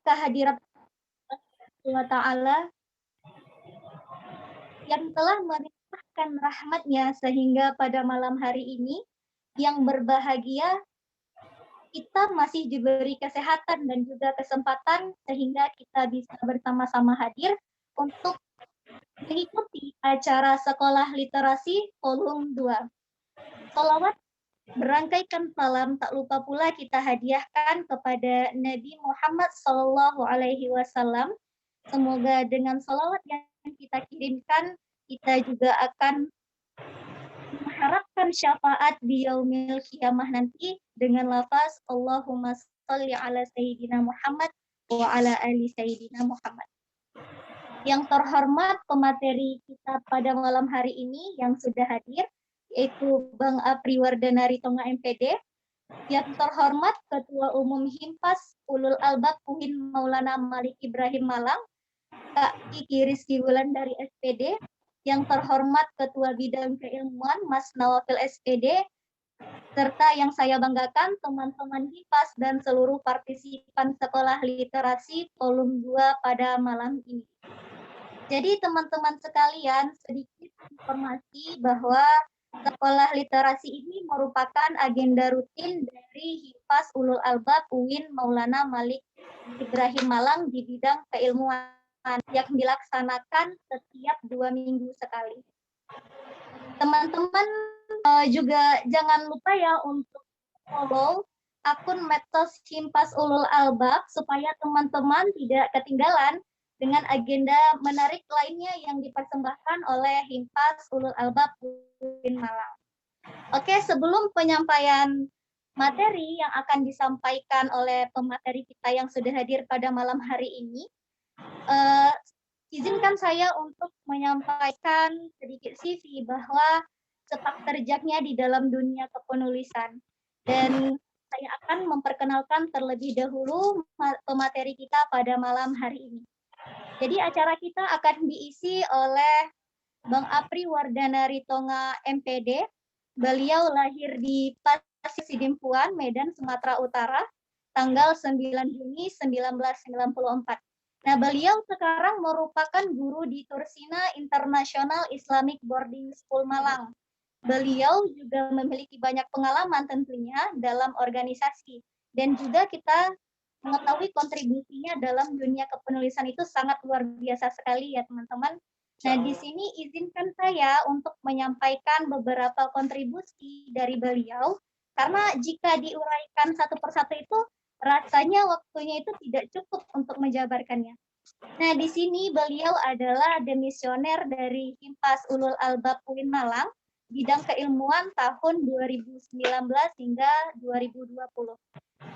kehadirat Allah Ta'ala yang telah melimpahkan rahmat-Nya sehingga pada malam hari ini yang berbahagia kita masih diberi kesehatan dan juga kesempatan sehingga kita bisa bersama-sama hadir untuk mengikuti acara Sekolah Literasi Volume 2. Sholawat berangkaikan salam tak lupa pula kita hadiahkan kepada Nabi Muhammad SAW. Semoga dengan sholawat yang kita kirimkan, kita juga akan mengharapkan syafaat di yaumil qiyamah nanti dengan lafaz Allahumma sholli ala Sayyidina Muhammad wa ala ali Sayyidina Muhammad. Yang terhormat pemateri kita pada malam hari ini yang sudah hadir, yaitu Bang Apri Wardanari Tonga MPD, yang terhormat Ketua Umum Himpas Ulul Albab UIN Maulana Malik Ibrahim Malang, Kak Kiki Rizky Wulan dari SPD, yang terhormat Ketua Bidang Keilmuan Mas Nawafil SPD, serta yang saya banggakan teman-teman Himpas dan seluruh partisipan Sekolah Literasi Volume 2 pada malam ini. Jadi teman-teman sekalian, sedikit informasi bahwa Sekolah Literasi ini merupakan agenda rutin dari Himpas Ulul Albab UIN Maulana Malik Ibrahim Malang di bidang keilmuan yang dilaksanakan setiap 2 minggu sekali. Teman-teman juga jangan lupa ya untuk follow akun medsos Himpas Ulul Albab supaya teman-teman tidak ketinggalan dengan agenda menarik lainnya yang dipersembahkan oleh Himpas Ulul Albab UIN Malang. Oke, sebelum penyampaian materi yang akan disampaikan oleh pemateri kita yang sudah hadir pada malam hari ini, izinkan saya untuk menyampaikan sedikit CV bahwa sepak terjangnya di dalam dunia kepenulisan. Dan saya akan memperkenalkan terlebih dahulu pemateri kita pada malam hari ini. Jadi acara kita akan diisi oleh Bang Apri Wardanari Tonga MPD. Beliau lahir di Pasir Sidimpuan, Medan, Sumatera Utara, tanggal 9 Juni 1994. Nah, beliau sekarang merupakan guru di Tursina International Islamic Boarding School Malang. Beliau juga memiliki banyak pengalaman tentunya dalam organisasi. Dan juga kita mengetahui kontribusinya dalam dunia kepenulisan itu sangat luar biasa sekali ya teman-teman. Nah, di sini izinkan saya untuk menyampaikan beberapa kontribusi dari beliau, karena jika diuraikan satu persatu itu rasanya waktunya itu tidak cukup untuk menjabarkannya. Nah, di sini beliau adalah demisioner dari Himpas Ulul Albab UIN Malang, bidang keilmuan tahun 2019 hingga 2020.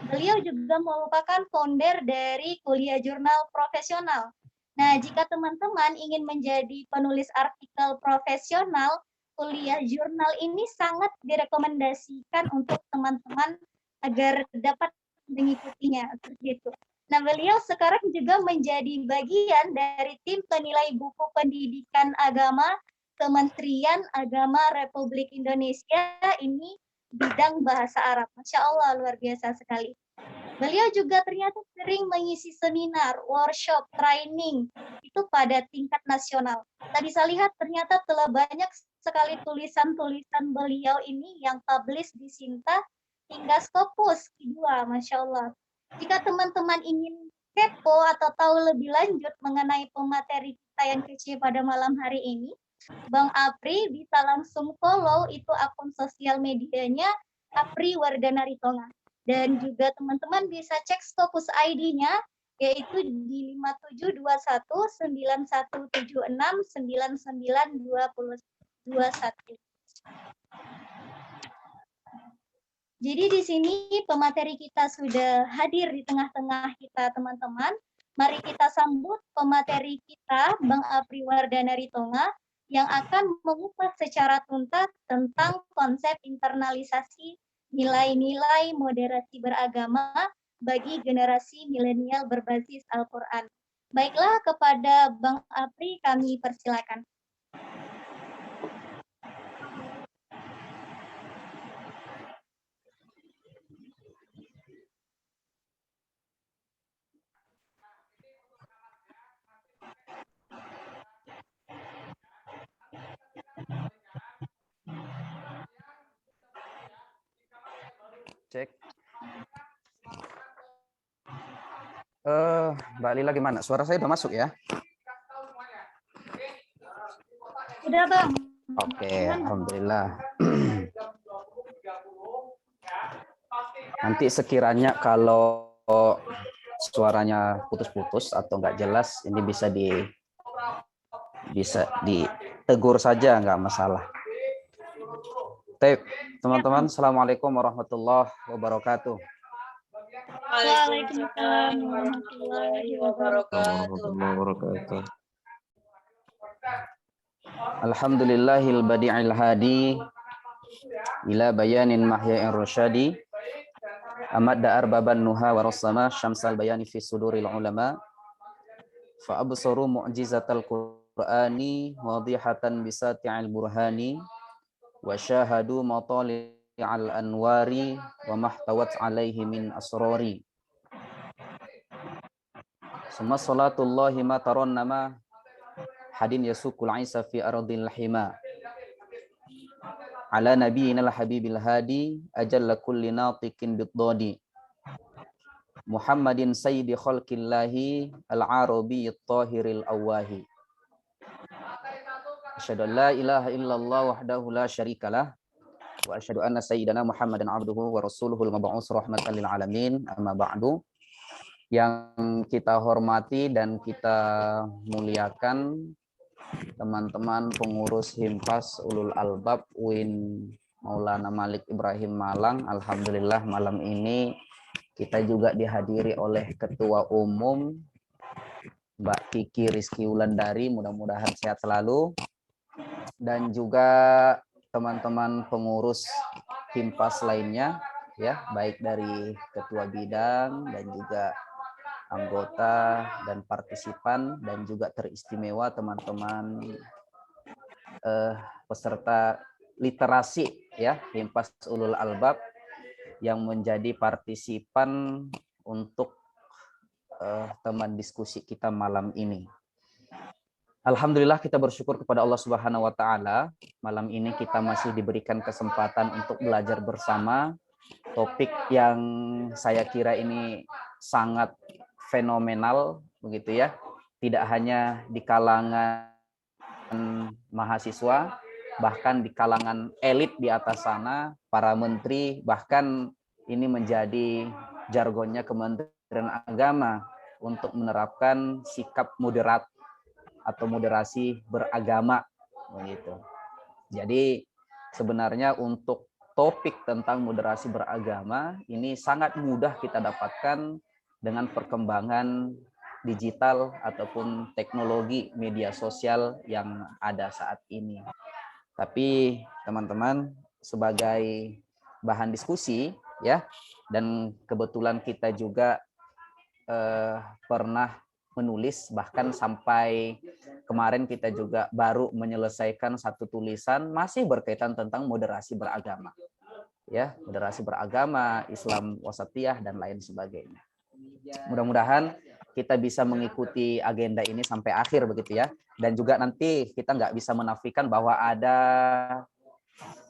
Beliau juga merupakan founder dari Kuliah Jurnal Profesional. Nah, jika teman-teman ingin menjadi penulis artikel profesional, kuliah jurnal ini sangat direkomendasikan untuk teman-teman agar dapat mengikutinya seperti itu. Nah, beliau sekarang juga menjadi bagian dari tim penilai buku pendidikan agama Kementerian Agama Republik Indonesia, ini bidang bahasa Arab. Masya Allah, luar biasa sekali. Beliau juga ternyata sering mengisi seminar, workshop, training, itu pada tingkat nasional. Tadi saya lihat ternyata telah banyak sekali tulisan-tulisan beliau ini yang publish di Sinta hingga Scopus kedua, Masya Allah. Jika teman-teman ingin kepo atau tahu lebih lanjut mengenai pemateri kita yang kece pada malam hari ini, Bang Apri bisa langsung follow itu akun sosial medianya Apri Wardanari Tonga. Dan juga teman-teman bisa cek Scopus ID-nya yaitu di 572191769921. Jadi di sini pemateri kita sudah hadir di tengah-tengah kita teman-teman. Mari kita sambut pemateri kita Bang Apri Wardanari Tonga yang akan mengupas secara tuntas tentang konsep internalisasi nilai-nilai moderasi beragama bagi generasi milenial berbasis Al-Quran. Baiklah, kepada Bang Apri kami persilakan. Cek. Mbak Lila gimana? Suara saya udah masuk ya? Udah, Bang. Oke, alhamdulillah. Nanti sekiranya kalau suaranya putus-putus atau nggak jelas, ini bisa ditegur saja, nggak masalah. Teman-teman, assalamualaikum warahmatullahi wabarakatuh. Waalaikumsalam warahmatullahi wabarakatuh. Alhamdulillahil badi'il hadi ila bayanin mahya'in rasyadi amad da'ar baban nuha wa rassama syamsal bayani fi suduril ulama fa absaru mu'jizatal qur'ani wadihatan bisati'il burhani wa syahadu matali'al anwari wa mahtawat alaihi min asrari summa salatullahi ma tarannama hadin yasukul isa fi ardil hima ala nabiyina al-habibil hadi ajalla kulli natiqin bid-dadi Muhammadin sayyidi khalqillahi al-arabi at-tahiril awahi asyhadu an la ilaha illallah wahdahu la syarikalah wa asyhadu anna sayyidana Muhammadan abduhu wa rasuluhul mab'us rahmatan lil alamin amma ba'du. Yang kita hormati dan kita muliakan teman-teman pengurus Himpas Ulul Albab UIN Maulana Malik Ibrahim Malang. Alhamdulillah malam ini kita juga dihadiri oleh Ketua Umum Mbak Kiki Rizky Wulandari, mudah-mudahan sehat selalu, dan juga teman-teman pengurus Himpas lainnya ya, baik dari ketua bidang dan juga anggota dan partisipan, dan juga teristimewa teman-teman peserta literasi ya Himpas Ulul Albab yang menjadi partisipan untuk teman diskusi kita malam ini. Alhamdulillah kita bersyukur kepada Allah Subhanahu wa taala, malam ini kita masih diberikan kesempatan untuk belajar bersama topik yang saya kira ini sangat fenomenal begitu ya, tidak hanya di kalangan mahasiswa, bahkan di kalangan elit di atas sana, para menteri, bahkan ini menjadi jargonnya Kementerian Agama untuk menerapkan sikap moderat atau moderasi beragama begitu. Jadi sebenarnya untuk topik tentang moderasi beragama ini sangat mudah kita dapatkan dengan perkembangan digital ataupun teknologi media sosial yang ada saat ini. Tapi teman-teman, sebagai bahan diskusi ya, dan kebetulan kita juga pernah menulis, bahkan sampai kemarin kita juga baru menyelesaikan satu tulisan masih berkaitan tentang moderasi beragama ya, moderasi beragama, Islam wasatiyah dan lain sebagainya. Mudah-mudahan kita bisa mengikuti agenda ini sampai akhir begitu ya, dan juga nanti kita nggak bisa menafikan bahwa ada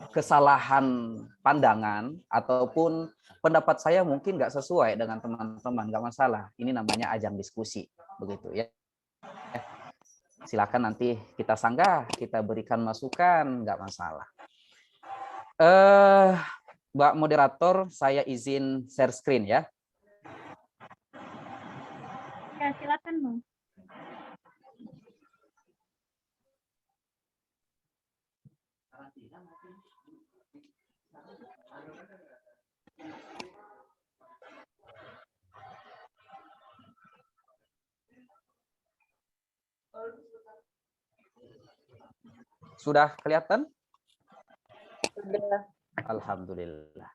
kesalahan pandangan ataupun pendapat saya mungkin nggak sesuai dengan teman-teman, nggak masalah. Ini namanya ajang diskusi, begitu ya. Silakan nanti kita sanggah, kita berikan masukan, nggak masalah. Mbak moderator, saya izin share screen ya. Ya, silakan, Bang. Sudah kelihatan? Sudah. Alhamdulillah.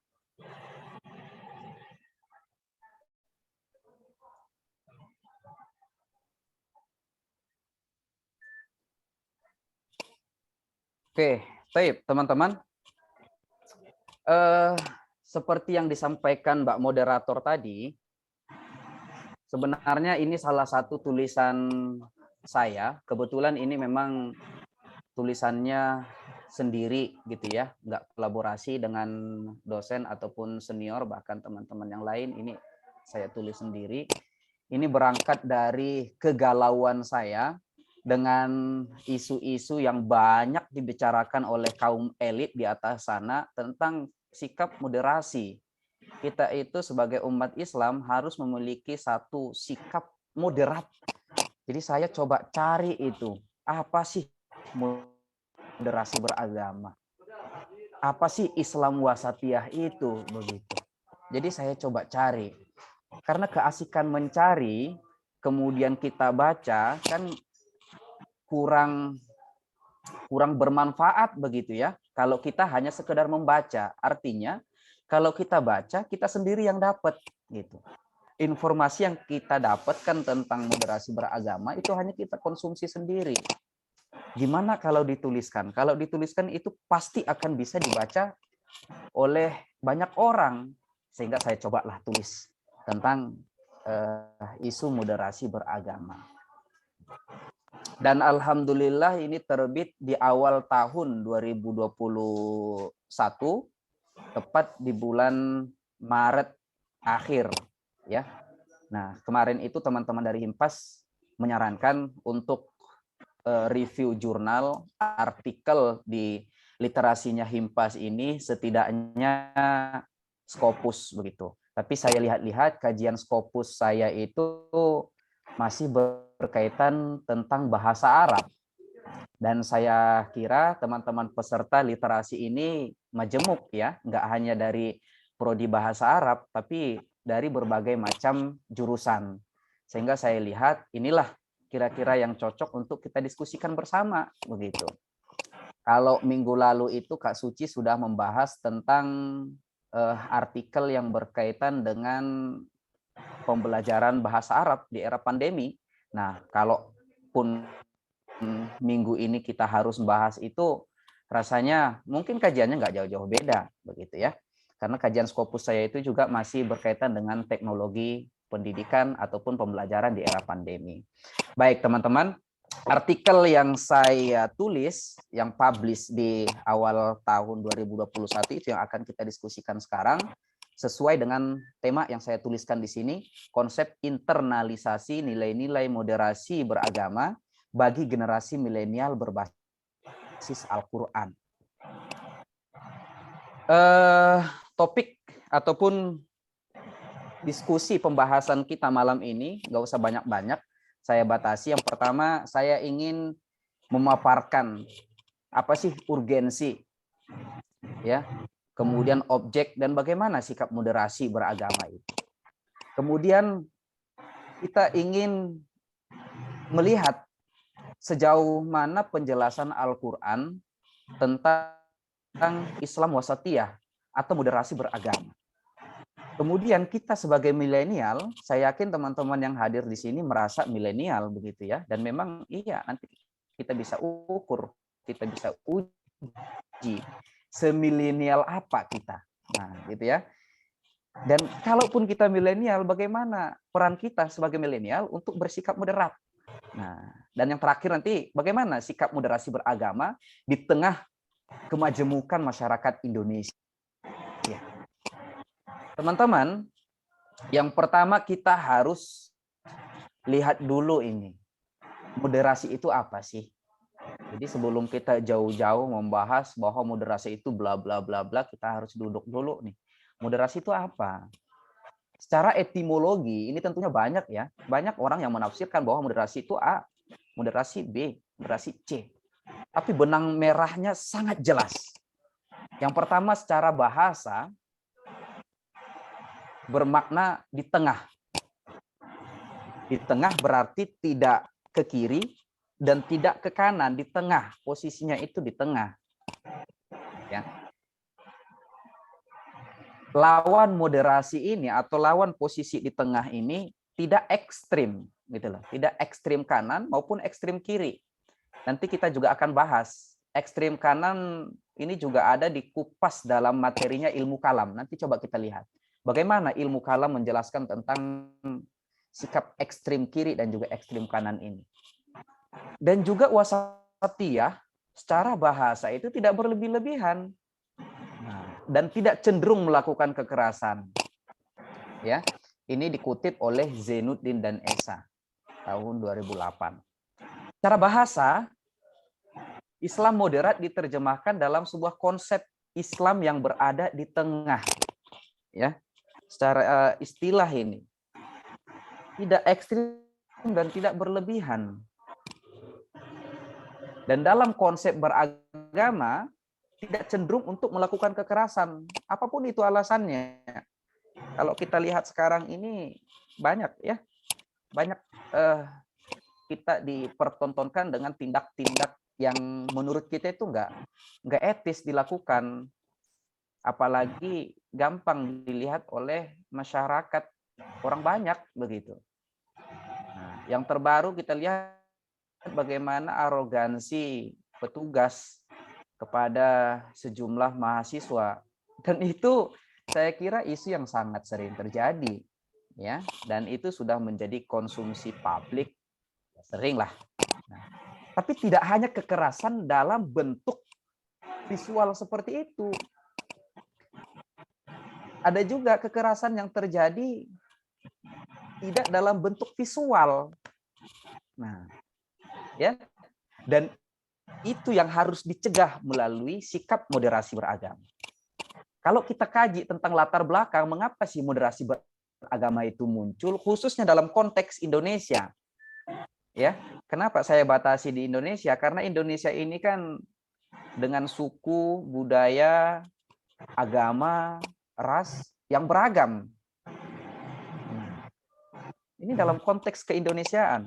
Oke, baik teman-teman. Seperti yang disampaikan Mbak moderator tadi, sebenarnya ini salah satu tulisan saya. Kebetulan ini memang tulisannya sendiri gitu ya, nggak kolaborasi dengan dosen ataupun senior, bahkan teman-teman yang lain. Ini saya tulis sendiri. Ini berangkat dari kegalauan saya dengan isu-isu yang banyak dibicarakan oleh kaum elit di atas sana tentang sikap moderasi. Kita itu sebagai umat Islam harus memiliki satu sikap moderat. Jadi saya coba cari itu, apa sih moderasi beragama? Apa sih Islam wasatiyah itu begitu. Jadi saya coba cari. Karena keasikan mencari, kemudian kita baca kan kurang bermanfaat begitu ya. Kalau kita hanya sekedar membaca, artinya kalau kita baca kita sendiri yang dapat gitu. Informasi yang kita dapatkan tentang moderasi beragama itu hanya kita konsumsi sendiri. Gimana kalau dituliskan? Kalau dituliskan itu pasti akan bisa dibaca oleh banyak orang. Sehingga saya cobalah tulis tentang isu moderasi beragama. Dan alhamdulillah ini terbit di awal tahun 2021, tepat di bulan Maret akhir ya. Nah, kemarin itu teman-teman dari Himpas menyarankan untuk review jurnal artikel di literasinya Himpas ini setidaknya Scopus begitu. Tapi saya lihat-lihat kajian Scopus saya itu masih berkaitan tentang bahasa Arab. Dan saya kira teman-teman peserta literasi ini majemuk ya, nggak hanya dari prodi bahasa Arab, tapi dari berbagai macam jurusan. Sehingga saya lihat inilah kira-kira yang cocok untuk kita diskusikan bersama begitu. Kalau minggu lalu itu Kak Suci sudah membahas tentang artikel yang berkaitan dengan pembelajaran bahasa Arab di era pandemi. Nah, kalaupun minggu ini kita harus bahas itu, rasanya mungkin kajiannya nggak jauh-jauh beda begitu ya. Karena kajian Scopus saya itu juga masih berkaitan dengan teknologi pendidikan ataupun pembelajaran di era pandemi. Baik teman-teman, artikel yang saya tulis, yang publish di awal tahun 2021 itu yang akan kita diskusikan sekarang, sesuai dengan tema yang saya tuliskan di sini, konsep internalisasi nilai-nilai moderasi beragama bagi generasi milenial berbasis Al-Quran. Topik ataupun diskusi pembahasan kita malam ini nggak usah banyak-banyak, saya batasi. Yang pertama, saya ingin memaparkan apa sih urgensi, ya, kemudian objek dan bagaimana sikap moderasi beragama itu. Kemudian kita ingin melihat sejauh mana penjelasan Al-Quran tentang Islam wasatiyah atau moderasi beragama. Kemudian kita sebagai milenial, saya yakin teman-teman yang hadir di sini merasa milenial begitu ya. Dan memang iya, nanti kita bisa ukur, kita bisa uji semilenial apa kita. Nah, gitu ya. Dan kalaupun kita milenial, bagaimana peran kita sebagai milenial untuk bersikap moderat. Nah, dan yang terakhir nanti bagaimana sikap moderasi beragama di tengah kemajemukan masyarakat Indonesia. Teman-teman, yang pertama kita harus lihat dulu ini. Moderasi itu apa sih? Jadi sebelum kita jauh-jauh membahas bahwa moderasi itu bla bla bla bla, kita harus duduk dulu nih. Moderasi itu apa? Secara etimologi ini tentunya banyak ya. Banyak orang yang menafsirkan bahwa moderasi itu A, moderasi B, moderasi C. Tapi benang merahnya sangat jelas. Yang pertama secara bahasa bermakna di tengah. Di tengah berarti tidak ke kiri dan tidak ke kanan, di tengah. Posisinya itu di tengah. Ya. Lawan moderasi ini atau lawan posisi di tengah ini tidak ekstrim, gitu loh. Tidak ekstrim kanan maupun ekstrim kiri. Nanti kita juga akan bahas. Ekstrim kanan ini juga ada di kupas dalam materinya ilmu kalam. Nanti coba kita lihat. Bagaimana ilmu kalam menjelaskan tentang sikap ekstrim kiri dan juga ekstrim kanan ini. Dan juga wasatiyah secara bahasa itu tidak berlebih-lebihan. Nah, dan tidak cenderung melakukan kekerasan. Ya, ini dikutip oleh Zainuddin dan Esa tahun 2008. Secara bahasa, Islam moderat diterjemahkan dalam sebuah konsep Islam yang berada di tengah. Ya, secara istilah ini tidak ekstrim dan tidak berlebihan. Dan dalam konsep beragama tidak cenderung untuk melakukan kekerasan, apapun itu alasannya. Kalau kita lihat sekarang ini banyak kita dipertontonkan dengan tindak-tindak yang menurut kita itu nggak etis dilakukan, apalagi gampang dilihat oleh masyarakat, orang banyak begitu. Nah, yang terbaru kita lihat bagaimana arogansi petugas kepada sejumlah mahasiswa, dan itu saya kira isu yang sangat sering terjadi, ya, dan itu sudah menjadi konsumsi publik sering lah. Nah, tapi tidak hanya kekerasan dalam bentuk visual seperti itu, ada juga kekerasan yang terjadi tidak dalam bentuk visual. Nah, ya, dan itu yang harus dicegah melalui sikap moderasi beragama. Kalau kita kaji tentang latar belakang, mengapa sih moderasi beragama itu muncul, khususnya dalam konteks Indonesia. Ya, kenapa saya batasi di Indonesia? Karena Indonesia ini kan dengan suku, budaya, agama, ras yang beragam. Ini dalam konteks keindonesiaan.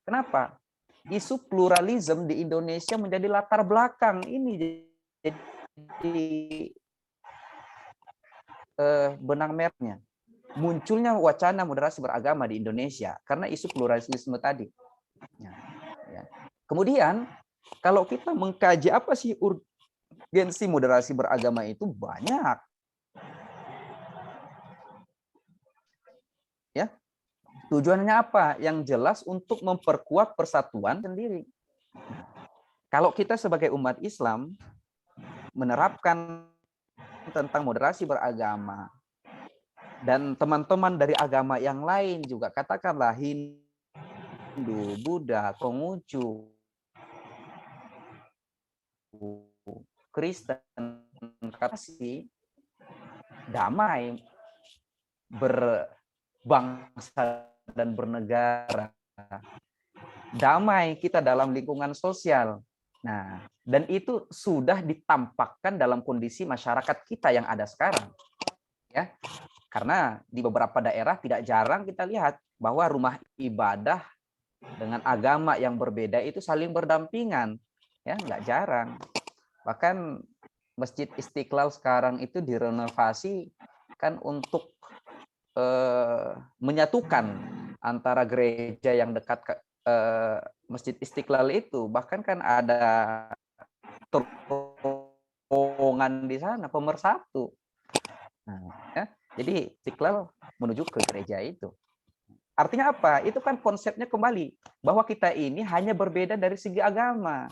Kenapa? Isu pluralisme di Indonesia menjadi latar belakang ini jadi benang merahnya munculnya wacana moderasi beragama di Indonesia karena isu pluralisme tadi. Ya. Kemudian kalau kita mengkaji apa sih urgensi moderasi beragama itu banyak. Ya. Tujuannya apa? Yang jelas untuk memperkuat persatuan sendiri. Kalau kita sebagai umat Islam menerapkan tentang moderasi beragama, dan teman-teman dari agama yang lain juga, katakanlah Hindu, Buddha, Konghucu, Kristen, kasih damai, berbangsa dan bernegara, damai kita dalam lingkungan sosial. Nah, dan itu sudah ditampakkan dalam kondisi masyarakat kita yang ada sekarang. Ya. Karena di beberapa daerah tidak jarang kita lihat bahwa rumah ibadah dengan agama yang berbeda itu saling berdampingan. Ya, nggak jarang. Bahkan Masjid Istiqlal sekarang itu direnovasi kan untuk menyatukan antara gereja yang dekat ke Masjid Istiqlal itu. Bahkan kan ada terowongan di sana, pemersatu. Nah, ya. Jadi Istiqlal menuju ke gereja itu. Artinya apa? Itu kan konsepnya kembali bahwa kita ini hanya berbeda dari segi agama.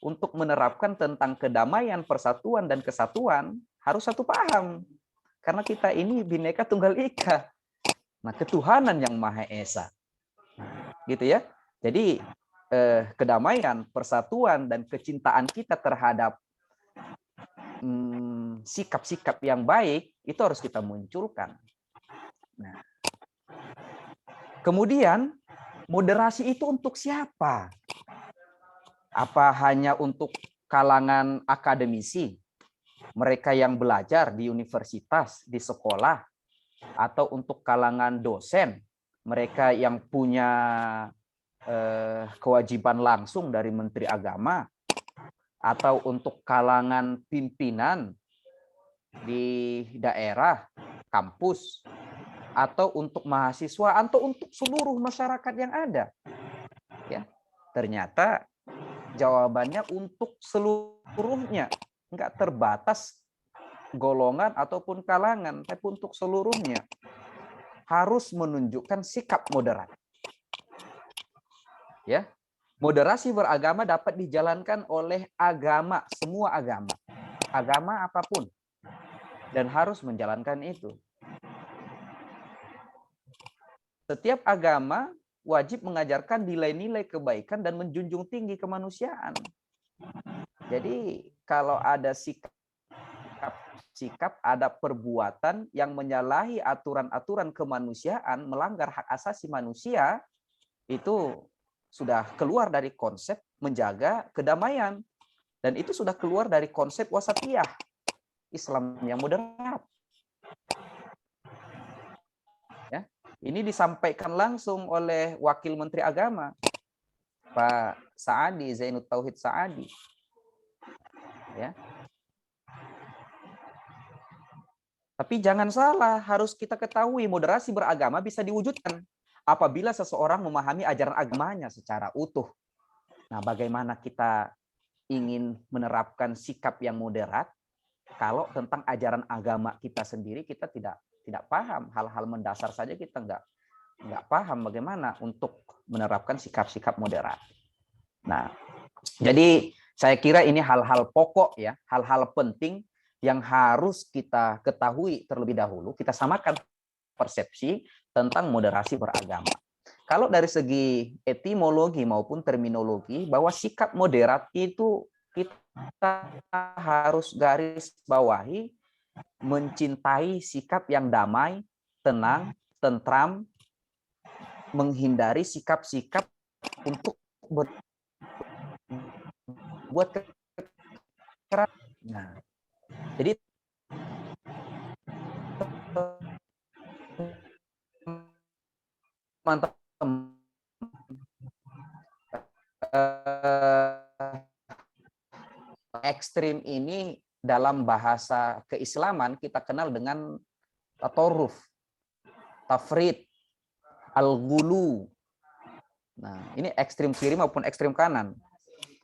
Untuk menerapkan tentang kedamaian, persatuan, dan kesatuan harus satu paham. Karena kita ini Bhinneka Tunggal Ika. Nah, ketuhanan yang Maha Esa. Gitu ya. Jadi kedamaian, persatuan, dan kecintaan kita terhadap sikap-sikap yang baik itu harus kita munculkan. Nah, kemudian moderasi itu untuk siapa? Apa hanya untuk kalangan akademisi, mereka yang belajar di universitas, di sekolah, atau untuk kalangan dosen, mereka yang punya kewajiban langsung dari Menteri Agama, atau untuk kalangan pimpinan di daerah, kampus, atau untuk mahasiswa, atau untuk seluruh masyarakat yang ada? Ya, ternyata jawabannya untuk seluruhnya, nggak terbatas golongan ataupun kalangan, tapi untuk seluruhnya harus menunjukkan sikap moderat. Ya, Moderasi beragama dapat dijalankan oleh agama, semua agama apapun, dan harus menjalankan itu. Setiap agama wajib mengajarkan nilai-nilai kebaikan dan menjunjung tinggi kemanusiaan. Jadi kalau ada sikap, ada perbuatan yang menyalahi aturan-aturan kemanusiaan, melanggar hak asasi manusia, itu sudah keluar dari konsep menjaga kedamaian. Dan itu sudah keluar dari konsep wasatiyah, Islam yang moderat. Ya, ini disampaikan langsung oleh Wakil Menteri Agama, Pak Saadi, Zainud Tauhid Saadi. Ya. Tapi jangan salah, harus kita ketahui moderasi beragama bisa diwujudkan apabila seseorang memahami ajaran agamanya secara utuh. Nah, bagaimana kita ingin menerapkan sikap yang moderat kalau tentang ajaran agama kita sendiri kita tidak paham, hal-hal mendasar saja kita nggak paham bagaimana untuk menerapkan sikap-sikap moderat. Nah, jadi saya kira ini hal-hal pokok ya, hal-hal penting yang harus kita ketahui terlebih dahulu. Kita samakan persepsi tentang moderasi beragama. Kalau dari segi etimologi maupun terminologi, bahwa sikap moderat itu kita harus garis bawahi mencintai sikap yang damai, tenang, tentram, menghindari sikap-sikap untuk berbuat kekerasan. Nah, jadi teman-teman ekstrim ini dalam bahasa keislaman kita kenal dengan tatoruf, tafrid, al-ghulu. Nah, ini ekstrim kiri maupun ekstrim kanan.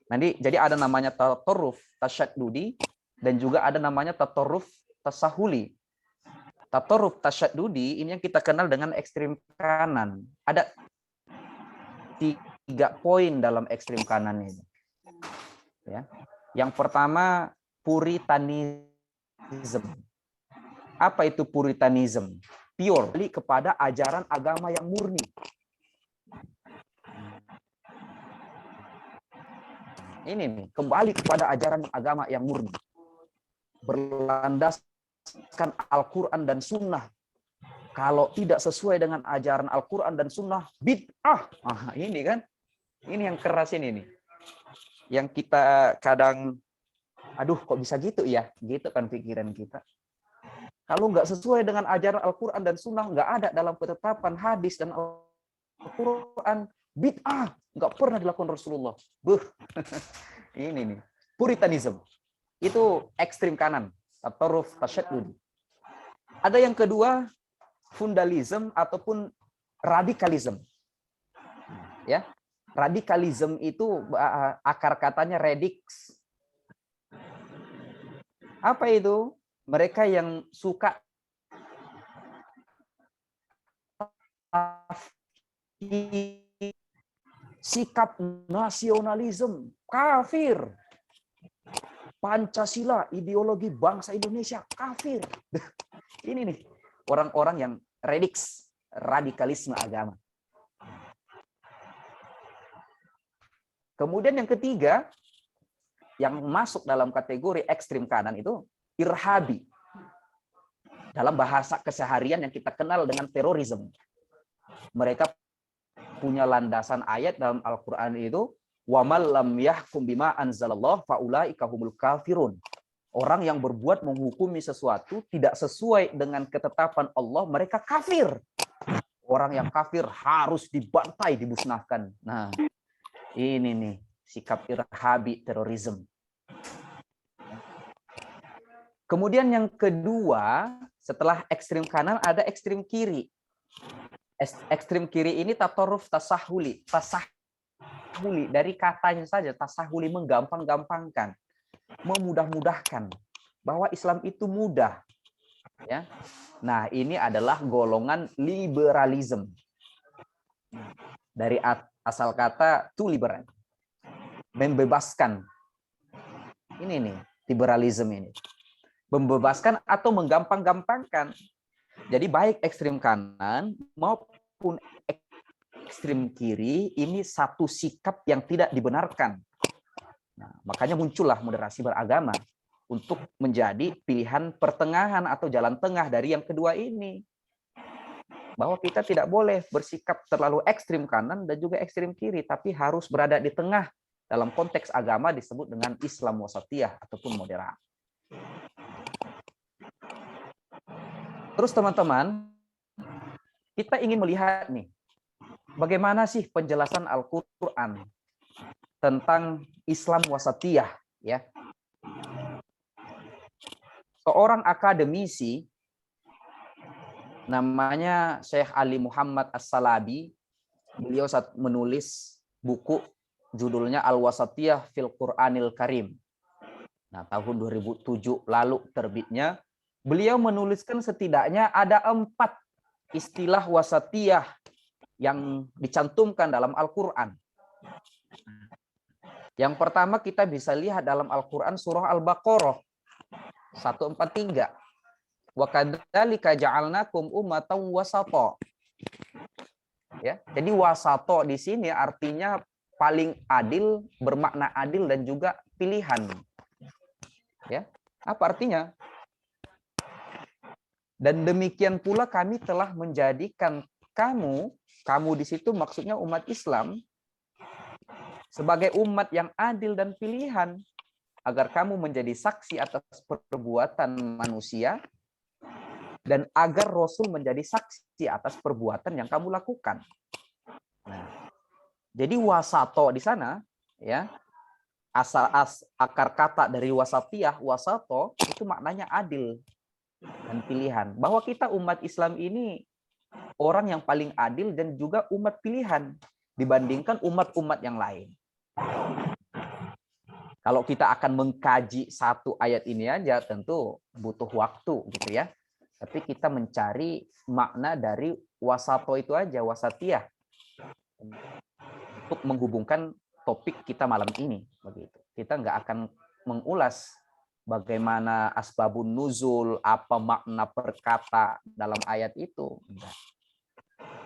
Nanti jadi ada namanya tatoruf tasyaddudi dan juga ada namanya tatoruf tasahuli. Tatoruf tasyaddudi ini yang kita kenal dengan ekstrim kanan. Ada 3 poin dalam ekstrim kanan ini. Ya. Yang pertama, puritanism. Apa itu puritanism? Pure, kepada ajaran agama yang murni. Ini nih, kembali kepada ajaran agama yang murni. Berlandaskan Al-Quran dan Sunnah. Kalau tidak sesuai dengan ajaran Al-Quran dan Sunnah, bid'ah. Ah, ini kan, ini yang keras ini nih. Yang kita kadang, aduh kok bisa gitu ya? Gitu kan pikiran kita. Kalau nggak sesuai dengan ajaran Al-Quran dan Sunnah, nggak ada dalam ketetapan hadis dan Al-Quran, bid'ah. Nggak pernah dilakukan Rasulullah. Buh. Ini nih, puritanism. Itu ekstrim kanan, atau tasyaddud. Ada yang kedua, fundalism ataupun radikalism. Ya, radikalism itu akar katanya radix. Apa itu? Mereka yang suka sikap nasionalisme, kafir. Pancasila, ideologi bangsa Indonesia, kafir. Ini nih, orang-orang yang radikalisme agama. Kemudian yang ketiga, yang masuk dalam kategori ekstrim kanan itu irhabi. Dalam bahasa keseharian yang kita kenal dengan terorisme. Mereka punya landasan ayat dalam Al-Quran itu, wa man lam yahkum bima anzalallah faulaika humul kafirun. Orang yang berbuat menghukumi sesuatu tidak sesuai dengan ketetapan Allah, mereka kafir. Orang yang kafir harus dibantai, dimusnahkan. Nah, ini nih sikap irhabi terorisme. Kemudian yang kedua, setelah ekstrim kanan ada ekstrim kiri. Ekstrim kiri ini tatoruf tasahuli. Tasahuli dari katanya saja, tasahuli menggampang-gampangkan, memudah-mudahkan, bahwa Islam itu mudah. Ya. Nah, ini adalah golongan liberalisme. Dari asal kata to liberal, membebaskan. Ini nih, liberalisme ini. Membebaskan atau menggampang-gampangkan. Jadi baik ekstrem kanan maupun ekstrem kiri ini satu sikap yang tidak dibenarkan. Nah, makanya muncullah moderasi beragama untuk menjadi pilihan pertengahan atau jalan tengah dari yang kedua ini. Bahwa kita tidak boleh bersikap terlalu ekstrem kanan dan juga ekstrem kiri, tapi harus berada di tengah. Dalam konteks agama disebut dengan Islam wasatiyah ataupun moderat. Terus teman-teman, kita ingin melihat nih, bagaimana sih penjelasan Al-Quran tentang Islam wasatiyah, ya? Seorang akademisi namanya Syekh Ali Muhammad As-Salabi, beliau menulis buku judulnya Al-Wasatiyah fil Qur'anil Karim. Nah, tahun 2007 lalu terbitnya. Beliau menuliskan setidaknya ada 4 istilah wasatiyah yang dicantumkan dalam Al-Quran. Yang pertama kita bisa lihat dalam Al-Quran surah Al-Baqarah 143. Wa kadzalika ja'alnakum ummatan wasata. Ya, jadi wasato di sini artinya paling adil, bermakna adil dan juga pilihan. Ya, apa artinya? Dan demikian pula kami telah menjadikan kamu di situ maksudnya umat Islam, sebagai umat yang adil dan pilihan, agar kamu menjadi saksi atas perbuatan manusia, dan agar Rasul menjadi saksi atas perbuatan yang kamu lakukan. Nah, jadi wasato di sana, ya, akar kata dari wasatiyah, wasato, itu maknanya adil dan pilihan. Bahwa kita umat Islam ini orang yang paling adil dan juga umat pilihan dibandingkan umat-umat yang lain. Kalau kita akan mengkaji satu ayat ini aja tentu butuh waktu gitu ya. Tapi kita mencari makna dari wasato itu aja, wasatiyah, untuk menghubungkan topik kita malam ini begitu. Kita nggak akan mengulas bagaimana asbabun nuzul, apa makna perkata dalam ayat itu. Enggak.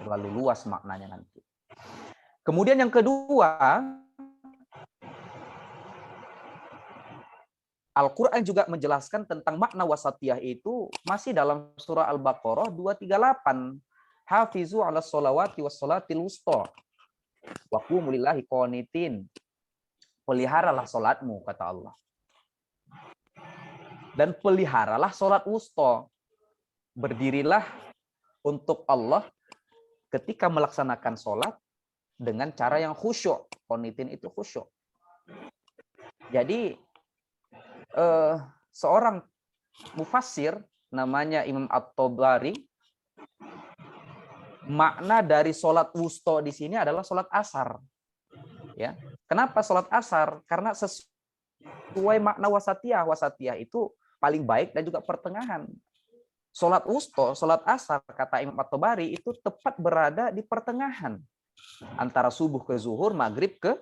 Terlalu luas maknanya nanti. Kemudian yang kedua, Al-Quran juga menjelaskan tentang makna wasatiyah itu masih dalam surah Al-Baqarah 238. Hafizu ala sholawati was sholatil wusta. Wa qumu lillahi qanitin. Peliharalah sholatmu, kata Allah. Dan peliharalah sholat wusta. Berdirilah untuk Allah ketika melaksanakan sholat dengan cara yang khusyuk. Qanitin itu khusyuk. Jadi seorang mufassir namanya Imam At-Tabari, makna dari sholat wusta di sini adalah sholat asar. Ya, kenapa sholat asar? Karena sesuai makna wasatiyah. Wasatiyah itu paling baik dan juga pertengahan. Sholat wusta, sholat asar, kata Imam At-Tabari, itu tepat berada di pertengahan. Antara subuh ke zuhur, maghrib ke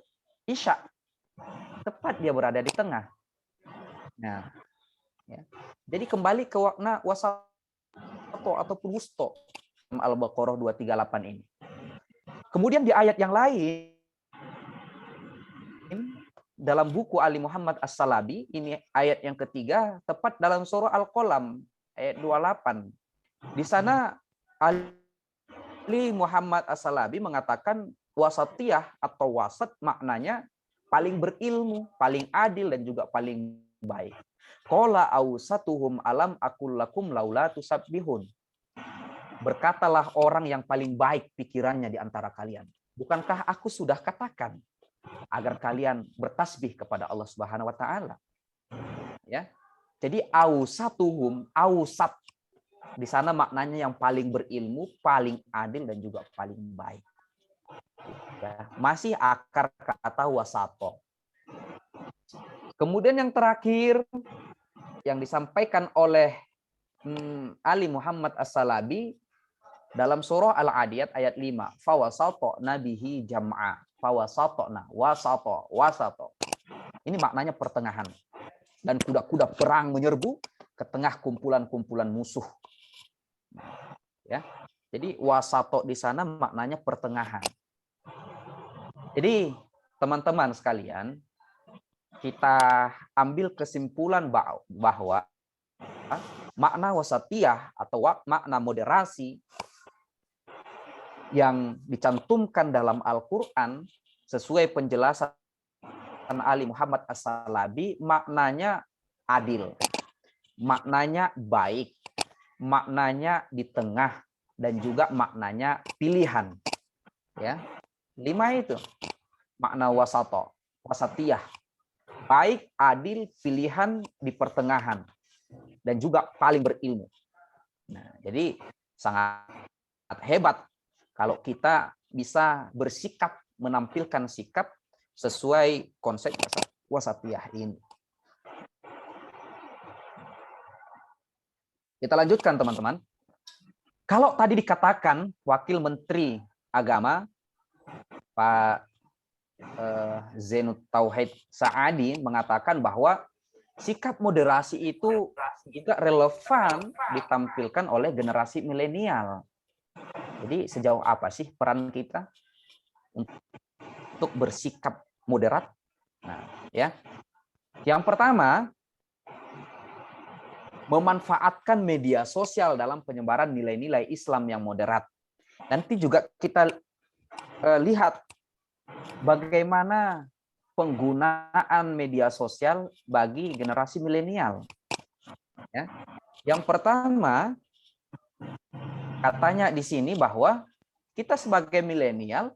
isya. Tepat dia berada di tengah. Nah, ya. Jadi kembali ke makna wasato ataupun wusta Al-Baqarah 238 ini. Kemudian di ayat yang lain, dalam buku Ali Muhammad As-Salabi, ini ayat yang ketiga, tepat dalam surah Al-Qalam, ayat 28. Di sana Ali Muhammad As-Salabi mengatakan wasatiyah atau wasat maknanya paling berilmu, paling adil, dan juga paling baik. Qala awsatuhum alam aqul lakum laula tusabbihun. Berkatalah orang yang paling baik pikirannya di antara kalian. Bukankah aku sudah katakan agar kalian bertasbih kepada Allah Subhanahu wa taala? Ya. Jadi awsatuhum, awsat di sana maknanya yang paling berilmu, paling adil dan juga paling baik. Ya, masih akar kata wasato. Kemudian yang terakhir yang disampaikan oleh Ali Muhammad As-Salabi Dalam surah Al-Adiyat ayat 5, fawasatna bihi jam'a. Fawasatna, wasato. Ini maknanya pertengahan. Dan kuda-kuda perang menyerbu ke tengah kumpulan-kumpulan musuh. Ya. Jadi wasato di sana maknanya pertengahan. Jadi teman-teman sekalian, kita ambil kesimpulan bahwa makna wasatiyah atau makna moderasi yang dicantumkan dalam Al-Quran sesuai penjelasan Ali Muhammad As-Salabi, maknanya adil, maknanya baik, maknanya di tengah, dan juga maknanya pilihan. Ya, 5 itu makna wasato, wasatiyah, baik, adil, pilihan di pertengahan, dan juga paling berilmu. Nah, jadi sangat hebat kalau kita bisa bersikap, menampilkan sikap sesuai konsep wasatiyah ini. Kita lanjutkan teman-teman. Kalau tadi dikatakan Wakil Menteri Agama Pak Zainud Tauhid Saadi mengatakan bahwa sikap moderasi itu juga relevan ditampilkan oleh generasi milenial. Jadi sejauh apa sih peran kita untuk bersikap moderat? Nah, ya. Yang pertama, memanfaatkan media sosial dalam penyebaran nilai-nilai Islam yang moderat. Nanti juga kita lihat bagaimana penggunaan media sosial bagi generasi milenial. Ya. Yang pertama, katanya di sini bahwa kita sebagai milenial,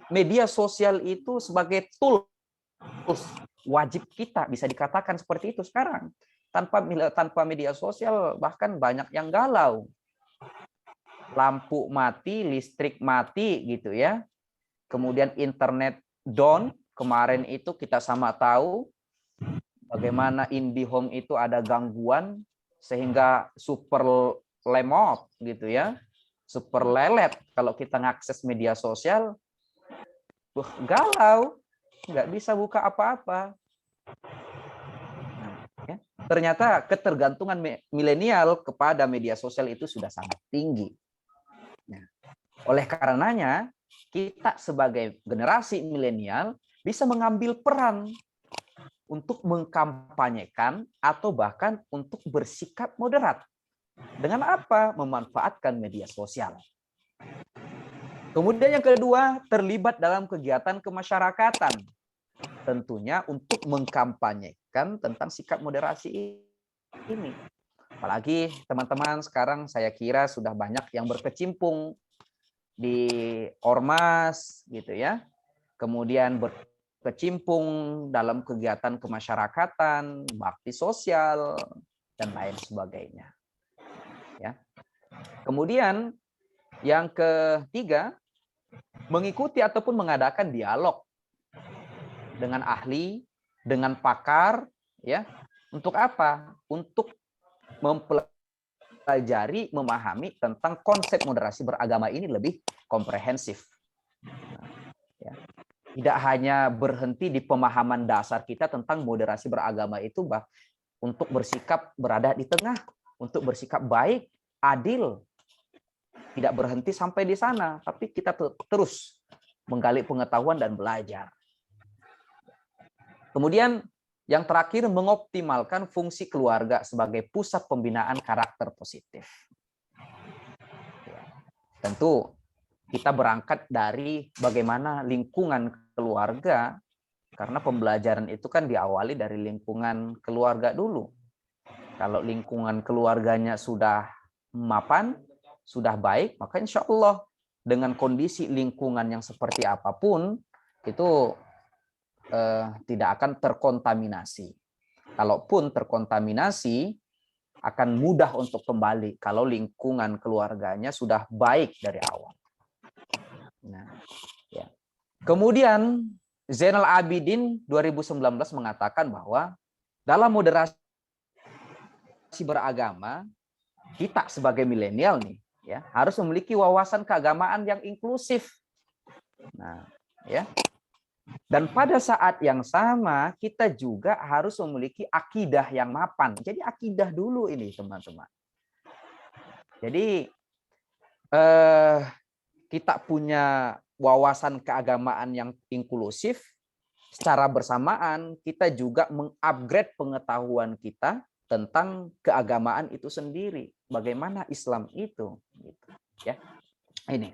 media sosial itu sebagai tools wajib kita, bisa dikatakan seperti itu sekarang. Tanpa media sosial bahkan banyak yang galau. Lampu mati, listrik mati gitu ya. Kemudian internet down, kemarin itu kita sama tahu bagaimana IndiHome itu ada gangguan sehingga super lemot gitu ya, super lelet kalau kita ngakses media sosial, galau, nggak bisa buka apa-apa. Nah, ya. Ternyata ketergantungan milenial kepada media sosial itu sudah sangat tinggi. Nah, oleh karenanya kita sebagai generasi milenial bisa mengambil peran untuk mengkampanyekan atau bahkan untuk bersikap moderat. Dengan apa? Memanfaatkan media sosial. Kemudian yang kedua, terlibat dalam kegiatan kemasyarakatan. Tentunya untuk mengkampanyekan tentang sikap moderasi ini. Apalagi teman-teman sekarang saya kira sudah banyak yang berkecimpung di ormas gitu ya. Kemudian berkecimpung dalam kegiatan kemasyarakatan, bakti sosial dan lain sebagainya. Ya. Kemudian yang ketiga, mengikuti ataupun mengadakan dialog dengan ahli, dengan pakar, ya. Untuk apa? Untuk mempelajari, memahami tentang konsep moderasi beragama ini lebih komprehensif. Ya. Tidak hanya berhenti di pemahaman dasar kita tentang moderasi beragama itu, untuk bersikap berada di tengah, untuk bersikap baik, adil, tidak berhenti sampai di sana, tapi kita terus menggali pengetahuan dan belajar. Kemudian yang terakhir, mengoptimalkan fungsi keluarga sebagai pusat pembinaan karakter positif. Tentu kita berangkat dari bagaimana lingkungan keluarga, karena pembelajaran itu kan diawali dari lingkungan keluarga dulu. Kalau lingkungan keluarganya sudah mapan, sudah baik, maka insya Allah dengan kondisi lingkungan yang seperti apapun itu tidak akan terkontaminasi. Kalaupun terkontaminasi, akan mudah untuk kembali kalau lingkungan keluarganya sudah baik dari awal. Nah, ya. Kemudian Zainal Abidin 2019 mengatakan bahwa dalam moderasi beragama, kita sebagai milenial nih, Ya, harus memiliki wawasan keagamaan yang inklusif. Nah, ya. Dan pada saat yang sama kita juga harus memiliki akidah yang mapan. Jadi akidah dulu ini, teman-teman. Jadi kita punya wawasan keagamaan yang inklusif, secara bersamaan kita juga mengupgrade pengetahuan kita tentang keagamaan itu sendiri. Bagaimana Islam itu, gitu. Ya, ini.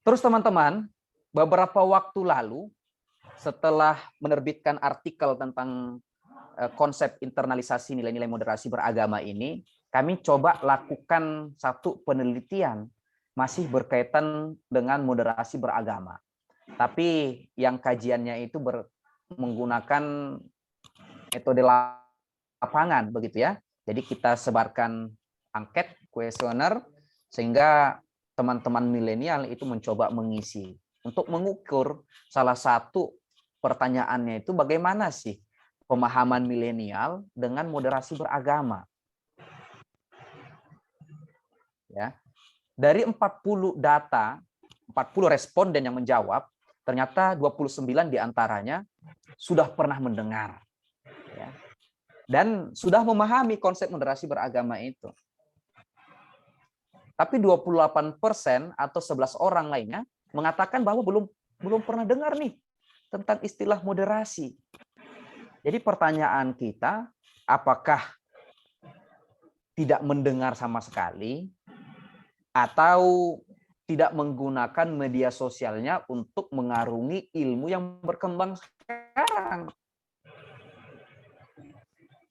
Terus teman-teman, beberapa waktu lalu setelah menerbitkan artikel tentang konsep internalisasi nilai-nilai moderasi beragama ini, kami coba lakukan satu penelitian masih berkaitan dengan moderasi beragama. Tapi yang kajiannya itu menggunakan metode lapangan begitu ya. Jadi kita sebarkan angket, kuesioner, sehingga teman-teman milenial itu mencoba mengisi. Untuk mengukur salah satu pertanyaannya itu bagaimana sih pemahaman milenial dengan moderasi beragama. Ya. Dari 40 data, 40 responden yang menjawab, ternyata 29 diantaranya sudah pernah mendengar. Ya. Dan sudah memahami konsep moderasi beragama itu. Tapi 28% atau 11 orang lainnya mengatakan bahwa belum pernah dengar nih tentang istilah moderasi. Jadi pertanyaan kita, apakah tidak mendengar sama sekali atau tidak menggunakan media sosialnya untuk mengarungi ilmu yang berkembang sekarang?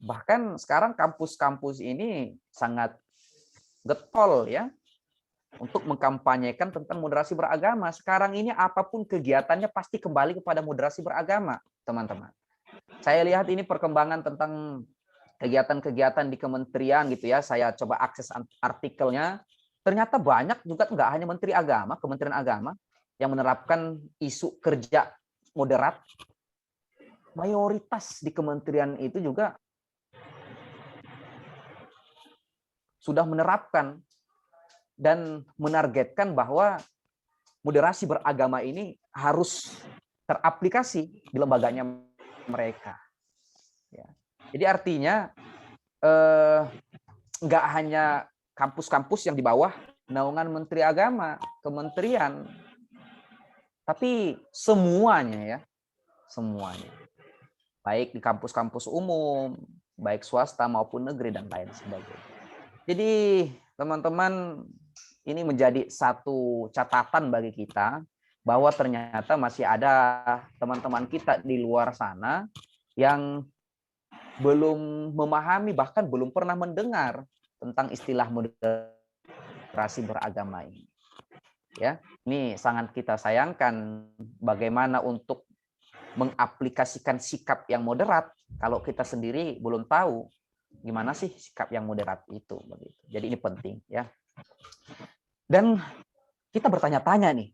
Bahkan sekarang kampus-kampus ini sangat getol ya untuk mengkampanyekan tentang moderasi beragama. Sekarang ini apapun kegiatannya pasti kembali kepada moderasi beragama, teman-teman. Saya lihat ini perkembangan tentang kegiatan-kegiatan di kementerian gitu ya. Saya coba akses artikelnya. Ternyata banyak juga nggak hanya Menteri Agama, Kementerian Agama yang menerapkan isu kerja moderat. Mayoritas di kementerian itu juga sudah menerapkan dan menargetkan bahwa moderasi beragama ini harus teraplikasi di lembaganya mereka. Ya. Jadi artinya nggak hanya kampus-kampus yang di bawah naungan Menteri Agama, kementerian, tapi semuanya ya, semuanya. Baik di kampus-kampus umum, baik swasta maupun negeri dan lain sebagainya. Jadi teman-teman, ini menjadi satu catatan bagi kita bahwa ternyata masih ada teman-teman kita di luar sana yang belum memahami, bahkan belum pernah mendengar tentang istilah moderasi beragama ini. Ya, ini sangat kita sayangkan bagaimana untuk mengaplikasikan sikap yang moderat kalau kita sendiri belum tahu gimana sih sikap yang moderat itu begitu. Jadi ini penting ya. Dan kita bertanya-tanya nih,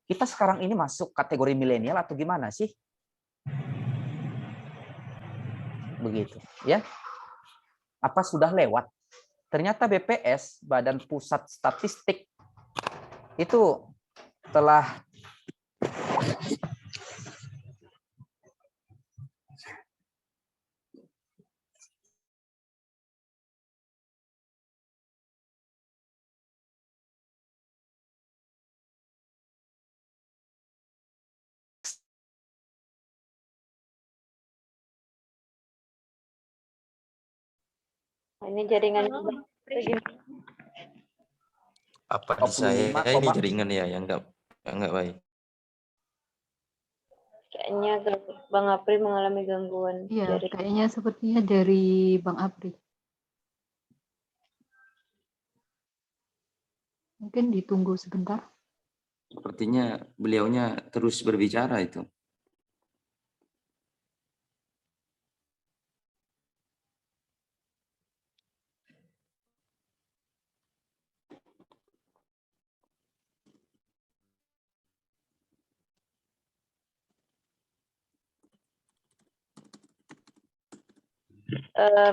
kita sekarang ini masuk kategori milenial atau gimana sih? Begitu ya. Apa sudah lewat? Ternyata BPS, Badan Pusat Statistik, itu telah Ini jaringan Apa di saya ini 25, jaringan ya yang enggak baik. kayaknya Bang Apri mengalami gangguan Iya, dari kayaknya sepertinya dari Bang Apri. Mungkin ditunggu sebentar. Sepertinya beliaunya terus berbicara itu.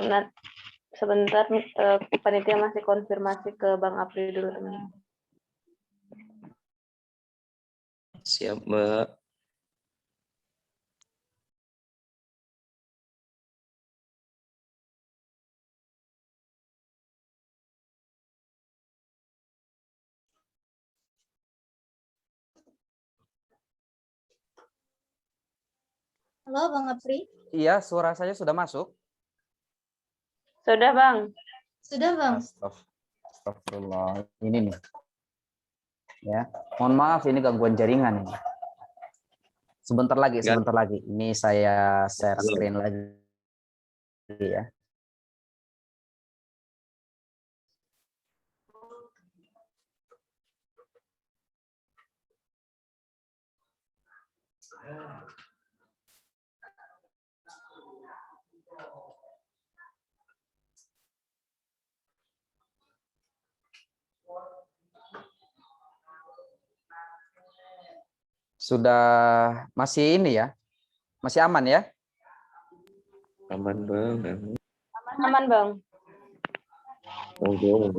nah, sebentar, panitia masih konfirmasi ke Bang Apri dulu, teman. Siap, Mbak. Halo Bang Apri. Iya, suara saya sudah masuk. Sudah, Bang. Sudah Bang. Astagfirullah. Ini nih. Ya, mohon maaf ini gangguan jaringan ini. Sebentar lagi. Ini saya share screen lagi ya. Sudah masih ini ya? Masih aman ya? Aman, Bang. Aman. Aman, Bang. Monggo.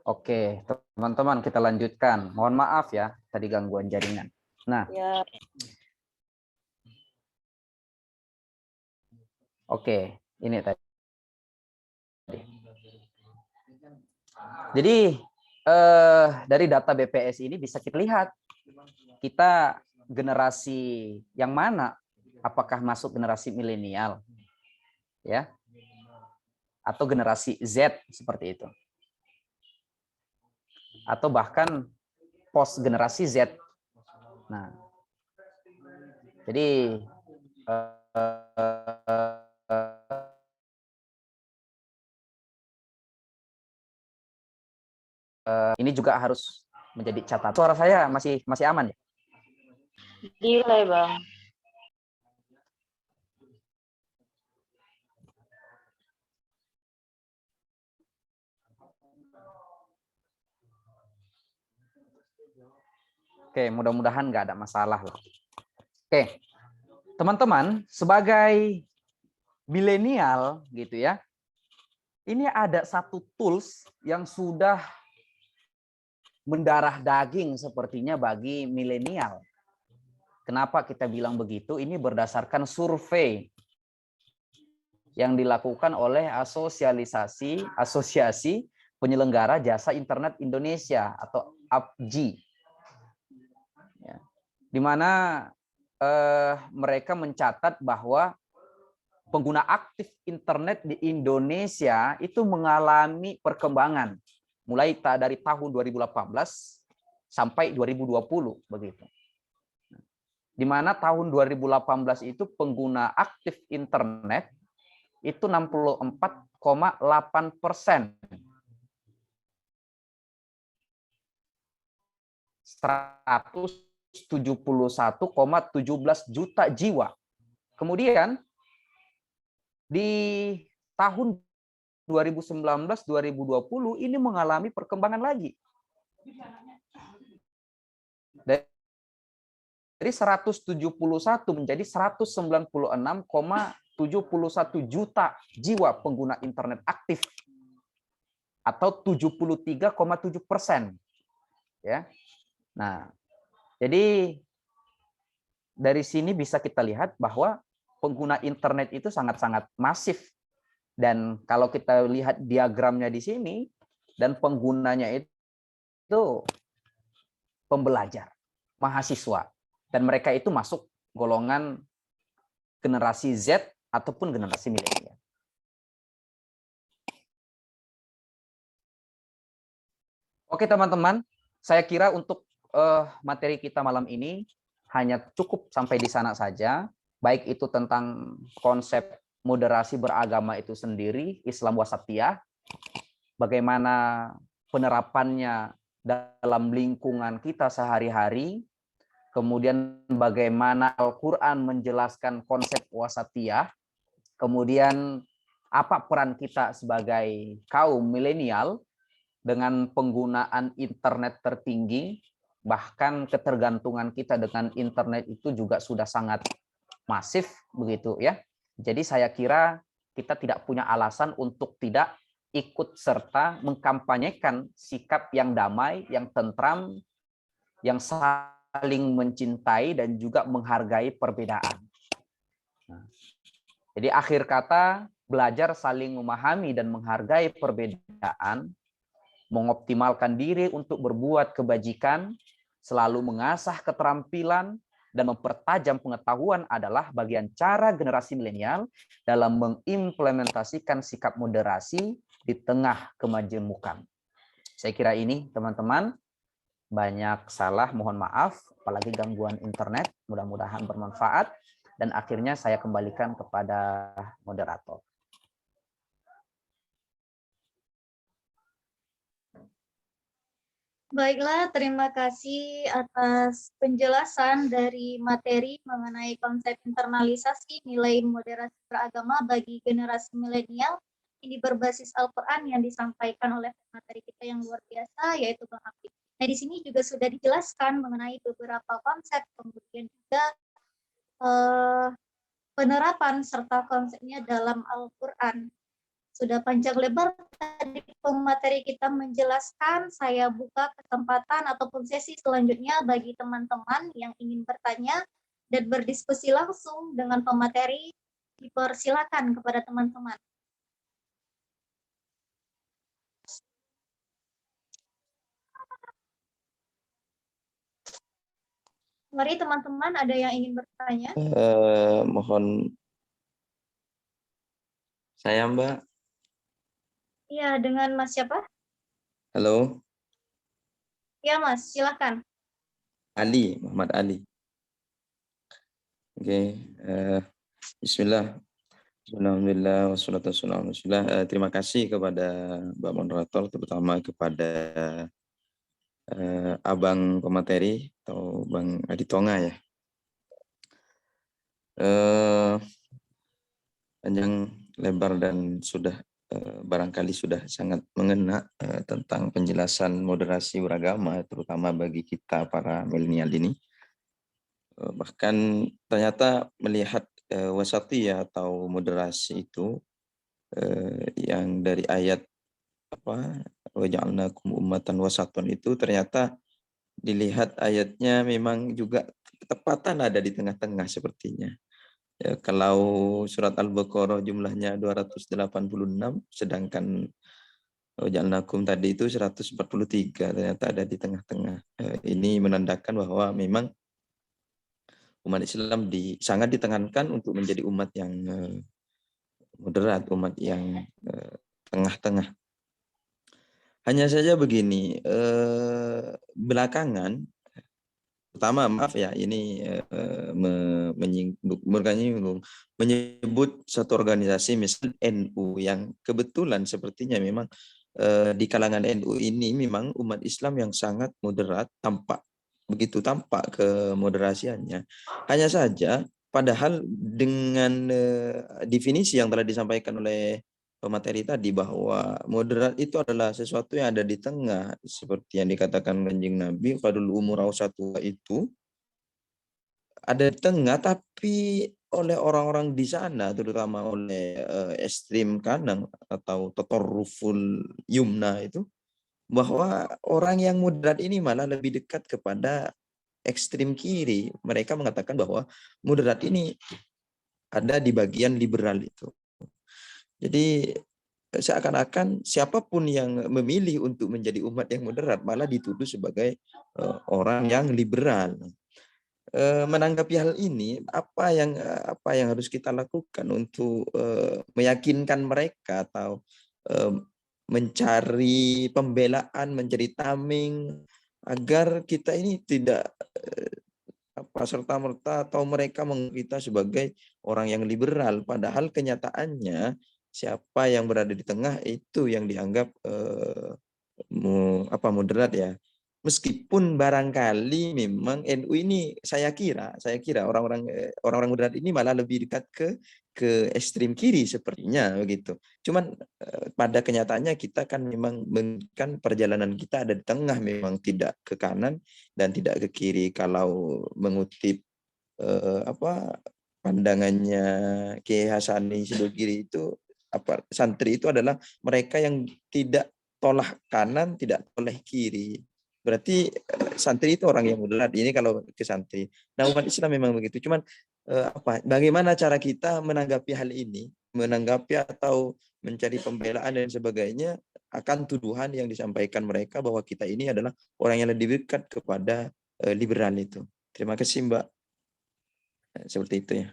Oke, teman-teman kita lanjutkan. Mohon maaf ya, tadi gangguan jaringan. Nah, Ya, oke, ini tadi. Jadi dari data BPS ini bisa kita lihat kita generasi yang mana, apakah masuk generasi milenial ya atau generasi Z seperti itu, atau bahkan post generasi Z. Nah, jadi ini juga harus menjadi catatan. Suara saya masih aman ya? delay, Bang. Oke, mudah-mudahan nggak ada masalah lah. Oke, teman-teman, sebagai milenial gitu ya, ini ada satu tools yang sudah mendarah daging sepertinya bagi milenial. Kenapa kita bilang begitu? Ini berdasarkan survei yang dilakukan oleh Asosiasi Penyelenggara Jasa Internet Indonesia atau APJI. Ya. Di mana mereka mencatat bahwa pengguna aktif internet di Indonesia itu mengalami perkembangan mulai dari tahun 2018 sampai 2020 begitu. Di mana tahun 2018 itu pengguna aktif internet itu 64,8%. 171,17 juta jiwa. Kemudian di tahun 2019-2020 ini mengalami perkembangan lagi. Dari 171 menjadi 196,71 juta jiwa pengguna internet aktif atau 73,7%. Ya. Nah, jadi dari sini bisa kita lihat bahwa pengguna internet itu sangat-sangat masif. Dan kalau kita lihat diagramnya di sini, dan penggunanya itu pembelajar, mahasiswa. Dan mereka itu masuk golongan generasi Z ataupun generasi milenial. Oke teman-teman, saya kira untuk materi kita malam ini hanya cukup sampai di sana saja. Baik itu tentang konsep moderasi beragama itu sendiri, Islam wasatiyah, bagaimana penerapannya dalam lingkungan kita sehari-hari, kemudian bagaimana Al-Quran menjelaskan konsep wasatiyah, kemudian apa peran kita sebagai kaum milenial dengan penggunaan internet tertinggi, bahkan ketergantungan kita dengan internet itu juga sudah sangat masif begitu ya. Jadi saya kira kita tidak punya alasan untuk tidak ikut serta mengkampanyekan sikap yang damai, yang tentram, yang saling mencintai dan juga menghargai perbedaan. Jadi akhir kata, belajar saling memahami dan menghargai perbedaan, mengoptimalkan diri untuk berbuat kebajikan, selalu mengasah keterampilan, dan mempertajam pengetahuan adalah bagian cara generasi milenial dalam mengimplementasikan sikap moderasi di tengah kemajemukan. Saya kira ini teman-teman, banyak salah, mohon maaf, apalagi gangguan internet, mudah-mudahan bermanfaat, dan akhirnya saya kembalikan kepada moderator. Baiklah, terima kasih atas penjelasan dari materi mengenai konsep internalisasi nilai moderasi beragama bagi generasi milenial ini berbasis Al-Quran yang disampaikan oleh materi kita yang luar biasa, yaitu Bang Apri. Nah, di sini juga sudah dijelaskan mengenai beberapa konsep, kemudian juga penerapan serta konsepnya dalam Al-Quran. Sudah panjang lebar tadi pemateri kita menjelaskan, saya buka kesempatan ataupun sesi selanjutnya bagi teman-teman yang ingin bertanya dan berdiskusi langsung dengan pemateri, dipersilakan kepada teman-teman. Mari teman-teman, ada yang ingin bertanya? Mohon saya, Mbak. Iya, dengan Mas siapa? Halo, Ya Mas, silakan. Ali, Muhammad Ali. Oke, Bismillah. Alhamdulillah, wassalatu wassalamu ala Rasulillah. Terima kasih kepada Mbak Moderator, terutama kepada Abang pemateri atau Bang Aditonga ya. Panjang lebar dan sudah barangkali sudah sangat mengena tentang penjelasan moderasi beragama, terutama bagi kita para milenial ini. Bahkan ternyata melihat wasatiyah atau moderasi itu yang dari ayat apa waja'alnakum ummatan wasatan itu ternyata dilihat ayatnya memang juga ketepatan ada di tengah-tengah sepertinya. Ya, kalau surat Al-Baqarah jumlahnya 286, sedangkan waja'alnakum tadi itu 143, ternyata ada di tengah-tengah. Ini menandakan bahwa memang umat Islam sangat ditekankan untuk menjadi umat yang moderat, umat yang tengah-tengah. Hanya saja begini, belakangan, pertama maaf ya, ini menyebut satu organisasi misal NU yang kebetulan sepertinya memang di kalangan NU ini memang umat Islam yang sangat moderat, begitu tampak kemoderasiannya. Hanya saja padahal dengan definisi yang telah disampaikan oleh pemateri tadi bahwa moderat itu adalah sesuatu yang ada di tengah, seperti yang dikatakan Kanjeng Nabi, qadul umur ausatu, itu ada di tengah, tapi oleh orang-orang di sana, terutama oleh ekstrim kanan atau tatarruful yumna itu, bahwa orang yang moderat ini malah lebih dekat kepada ekstrim kiri. Mereka mengatakan bahwa moderat ini ada di bagian liberal itu. Jadi seakan-akan siapapun yang memilih untuk menjadi umat yang moderat malah dituduh sebagai orang yang liberal. Menanggapi hal ini, apa yang harus kita lakukan untuk meyakinkan mereka atau mencari pembelaan, mencari tameng agar kita ini tidak serta-merta atau mereka menganggap kita sebagai orang yang liberal, padahal kenyataannya siapa yang berada di tengah itu yang dianggap moderat ya. Meskipun barangkali memang NU ini saya kira orang-orang moderat ini malah lebih dekat ke ekstrim kiri sepertinya begitu. Cuman pada kenyataannya kita kan memang perjalanan kita ada di tengah, memang tidak ke kanan dan tidak ke kiri. Kalau mengutip pandangannya Kiai Hasani Sidogiri itu santri itu adalah mereka yang tidak tolak kanan, tidak toleh kiri. Berarti santri itu orang yang moderat. Ini kalau ke santri. Nah, umat Islam memang begitu. Cuman bagaimana cara kita menanggapi hal ini? Menanggapi atau mencari pembelaan dan sebagainya akan tuduhan yang disampaikan mereka bahwa kita ini adalah orang yang lebih dekat kepada liberal itu. Terima kasih, Mbak. Seperti itu ya.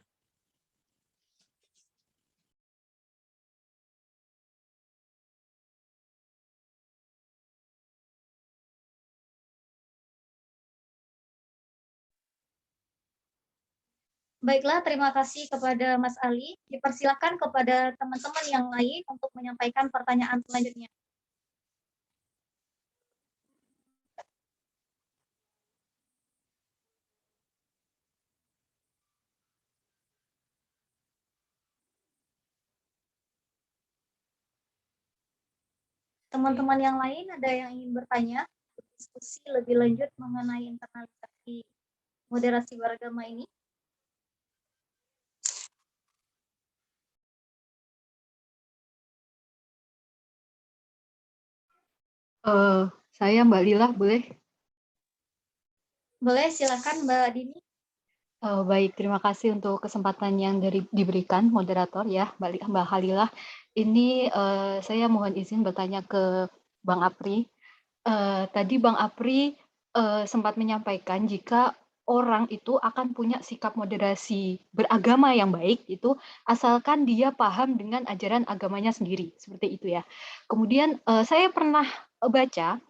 Baiklah, terima kasih kepada Mas Ali. Dipersilakan kepada teman-teman yang lain untuk menyampaikan pertanyaan selanjutnya. Teman-teman yang lain ada yang ingin bertanya, diskusi lebih lanjut mengenai internalisasi moderasi beragama ini? Saya Mbak Lila, boleh? Boleh, silakan Mbak Dini. Baik, terima kasih untuk kesempatan yang diberikan moderator ya, Mbak Halilah. Ini saya mohon izin bertanya ke Bang Apri. Tadi Bang Apri sempat menyampaikan jika orang itu akan punya sikap moderasi beragama yang baik itu asalkan dia paham dengan ajaran agamanya sendiri, seperti itu ya. Kemudian saya pernah baca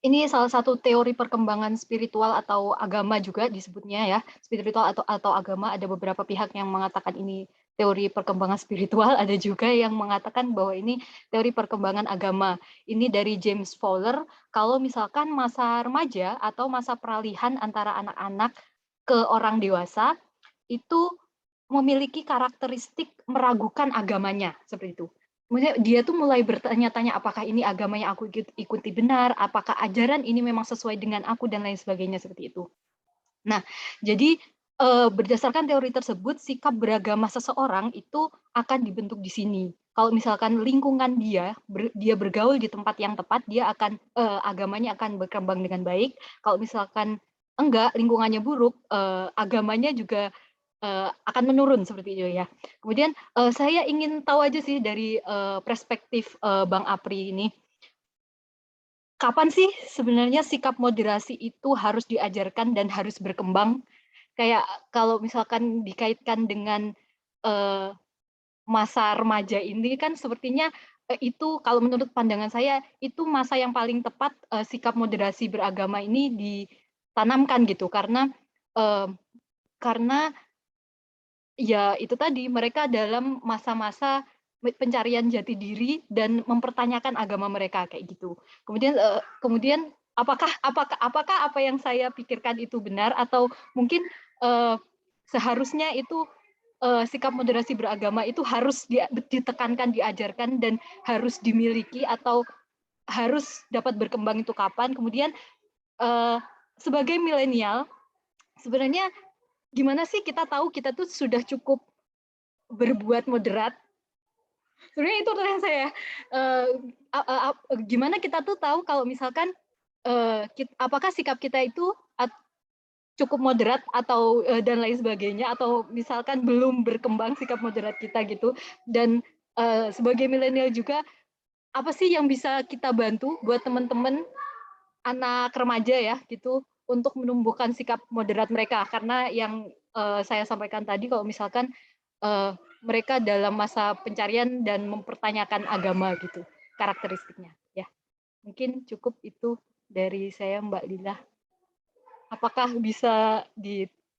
ini salah satu teori perkembangan spiritual atau agama juga disebutnya ya, spiritual atau agama. Ada beberapa pihak yang mengatakan ini teori perkembangan spiritual, ada juga yang mengatakan bahwa ini teori perkembangan agama. Ini dari James Fowler, kalau misalkan masa remaja atau masa peralihan antara anak-anak ke orang dewasa itu memiliki karakteristik meragukan agamanya, seperti itu. Kemudian dia tuh mulai bertanya-tanya apakah ini agama yang aku ikuti benar, apakah ajaran ini memang sesuai dengan aku dan lain sebagainya seperti itu. Nah, jadi berdasarkan teori tersebut sikap beragama seseorang itu akan dibentuk di sini. Kalau misalkan lingkungan dia bergaul di tempat yang tepat, dia akan agamanya akan berkembang dengan baik. Kalau misalkan enggak, lingkungannya buruk, agamanya juga akan menurun seperti itu ya. Kemudian saya ingin tahu aja sih dari perspektif Bang Apri ini, kapan sih sebenarnya sikap moderasi itu harus diajarkan dan harus berkembang? Kayak kalau misalkan dikaitkan dengan masa remaja ini kan sepertinya itu kalau menurut pandangan saya itu masa yang paling tepat sikap moderasi beragama ini ditanamkan gitu karena ya itu tadi mereka dalam masa-masa pencarian jati diri dan mempertanyakan agama mereka kayak gitu. Kemudian apakah apa yang saya pikirkan itu benar atau mungkin seharusnya itu sikap moderasi beragama itu harus ditekankan, diajarkan dan harus dimiliki atau harus dapat berkembang itu kapan? Kemudian sebagai milenial sebenarnya gimana sih kita tahu kita tuh sudah cukup berbuat moderat? Sebenarnya itu pertanyaan saya. Gimana kita tuh tahu kalau misalkan apakah sikap kita itu cukup moderat atau dan lain sebagainya, atau misalkan belum berkembang sikap moderat kita gitu. Dan sebagai milenial juga, apa sih yang bisa kita bantu buat teman-teman anak remaja ya gitu untuk menumbuhkan sikap moderat mereka, karena yang saya sampaikan tadi kalau misalkan mereka dalam masa pencarian dan mempertanyakan agama gitu karakteristiknya ya. Mungkin cukup itu dari saya Mbak Lila. Apakah bisa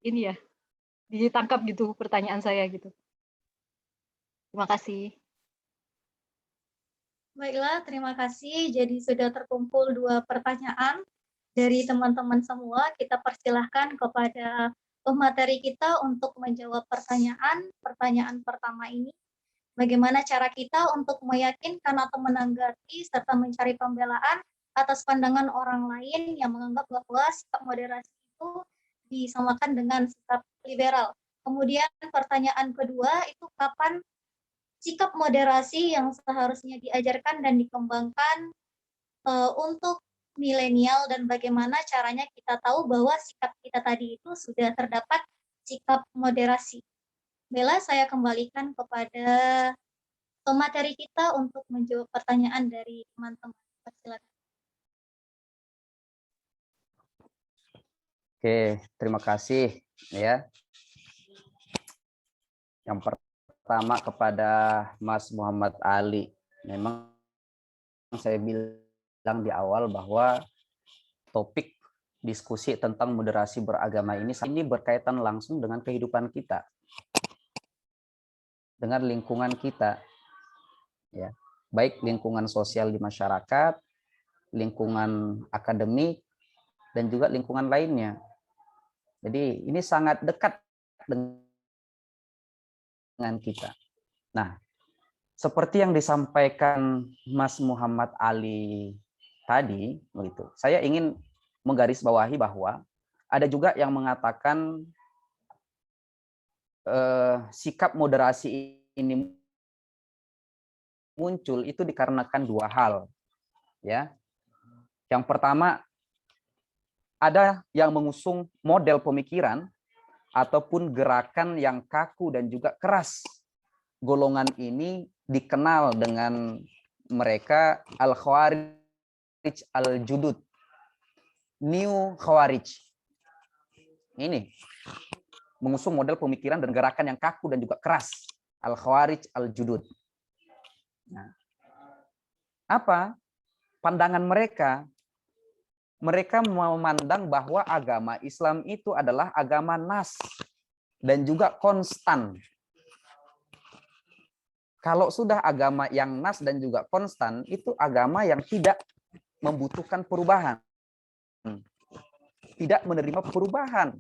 ini ya ditangkap gitu pertanyaan saya gitu. Terima kasih. Baiklah, terima kasih. Jadi sudah terkumpul 2 pertanyaan dari teman-teman semua. Kita persilahkan kepada pemateri kita untuk menjawab pertanyaan pertama ini. Bagaimana cara kita untuk meyakinkan atau menanggapi serta mencari pembelaan atas pandangan orang lain yang menganggap bahwa sikap moderasi itu disamakan dengan sikap liberal. Kemudian pertanyaan kedua itu kapan sikap moderasi yang seharusnya diajarkan dan dikembangkan untuk milenial dan bagaimana caranya kita tahu bahwa sikap kita tadi itu sudah terdapat sikap moderasi. Bella, saya kembalikan kepada materi kita untuk menjawab pertanyaan dari teman-teman. Silakan. Oke, terima kasih ya. Yang pertama kepada Mas Muhammad Ali. Memang saya bilang di awal bahwa topik diskusi tentang moderasi beragama ini berkaitan langsung dengan kehidupan kita, dengan lingkungan kita, ya, baik lingkungan sosial di masyarakat, lingkungan akademik, dan juga lingkungan lainnya. Jadi ini sangat dekat dengan kita. Nah, seperti yang disampaikan Mas Muhammad Ali tadi, begitu. Saya ingin menggarisbawahi bahwa ada juga yang mengatakan sikap moderasi ini muncul itu dikarenakan dua hal, ya. Yang pertama, ada yang mengusung model pemikiran ataupun gerakan yang kaku dan juga keras. Golongan ini dikenal dengan mereka al-Khawarij al-Judud, New Khawarij. Ini mengusung model pemikiran dan gerakan yang kaku dan juga keras, al-Khawarij al-Judud. Nah, apa pandangan mereka? Mereka memandang bahwa agama Islam itu adalah agama nas dan juga konstan. Kalau sudah agama yang nas dan juga konstan, itu agama yang tidak membutuhkan perubahan. Tidak menerima perubahan.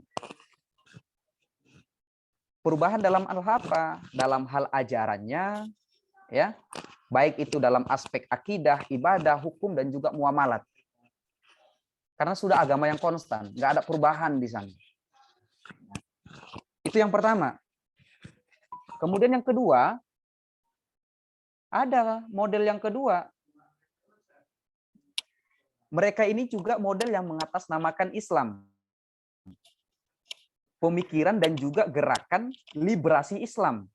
Perubahan dalam hal apa? Dalam hal ajarannya, ya, baik itu dalam aspek akidah, ibadah, hukum, dan juga muamalat. Karena sudah agama yang konstan, nggak ada perubahan di sana. Itu yang pertama. Kemudian yang kedua, ada model yang kedua. Mereka ini juga model yang mengatasnamakan Islam. Pemikiran dan juga gerakan liberasi Islam.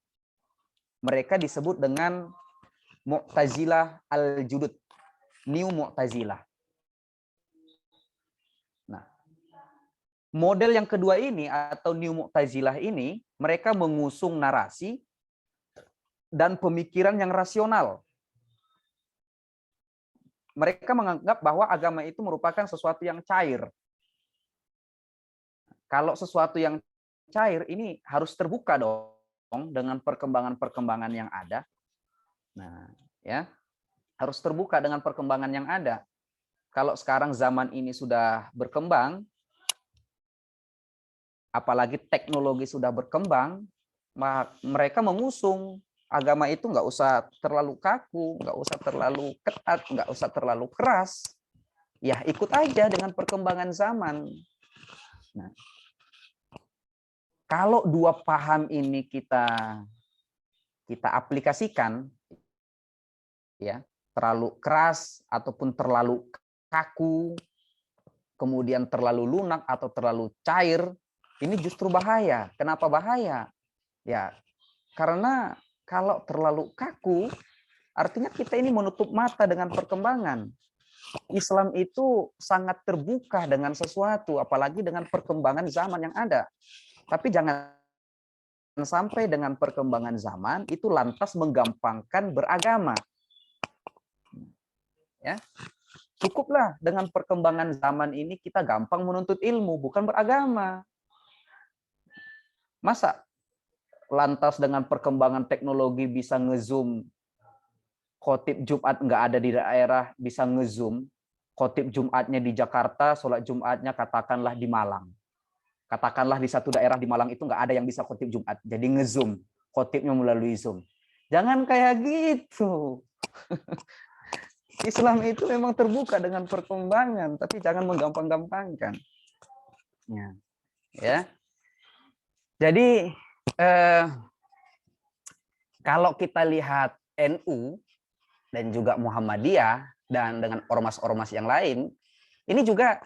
Mereka disebut dengan Mu'tazilah al-Judud, New Mu'tazilah. Nah, model yang kedua ini atau New Mu'tazilah ini, mereka mengusung narasi dan pemikiran yang rasional. Mereka menganggap bahwa agama itu merupakan sesuatu yang cair. Kalau sesuatu yang cair ini harus terbuka dong dengan perkembangan-perkembangan yang ada. Nah, ya, harus terbuka dengan perkembangan yang ada. Kalau sekarang zaman ini sudah berkembang, apalagi teknologi sudah berkembang, mereka mengusung agama itu nggak usah terlalu kaku, nggak usah terlalu ketat, nggak usah terlalu keras. Ya, ikut aja dengan perkembangan zaman. Nah, kalau dua paham ini kita aplikasikan, ya, terlalu keras ataupun terlalu kaku, kemudian terlalu lunak atau terlalu cair, ini justru bahaya. Kenapa bahaya? Ya, karena kalau terlalu kaku, artinya kita ini menutup mata dengan perkembangan. Islam itu sangat terbuka dengan sesuatu, apalagi dengan perkembangan zaman yang ada. Tapi jangan sampai dengan perkembangan zaman itu lantas menggampangkan beragama. Ya, cukuplah dengan perkembangan zaman ini kita gampang menuntut ilmu, bukan beragama. Masa lantas dengan perkembangan teknologi bisa ngezoom khotib Jumat nggak ada di daerah, bisa ngezoom khotib Jumatnya di Jakarta, sholat Jumatnya katakanlah di Malang. Katakanlah di satu daerah di Malang itu nggak ada yang bisa khotib Jumat, jadi ngezoom khotibnya melalui Zoom. Jangan kayak gitu. Islam itu memang terbuka dengan perkembangan, tapi jangan menggampang-gampangkan. Ya. Jadi Kalau kita lihat NU dan juga Muhammadiyah dan dengan ormas-ormas yang lain, ini juga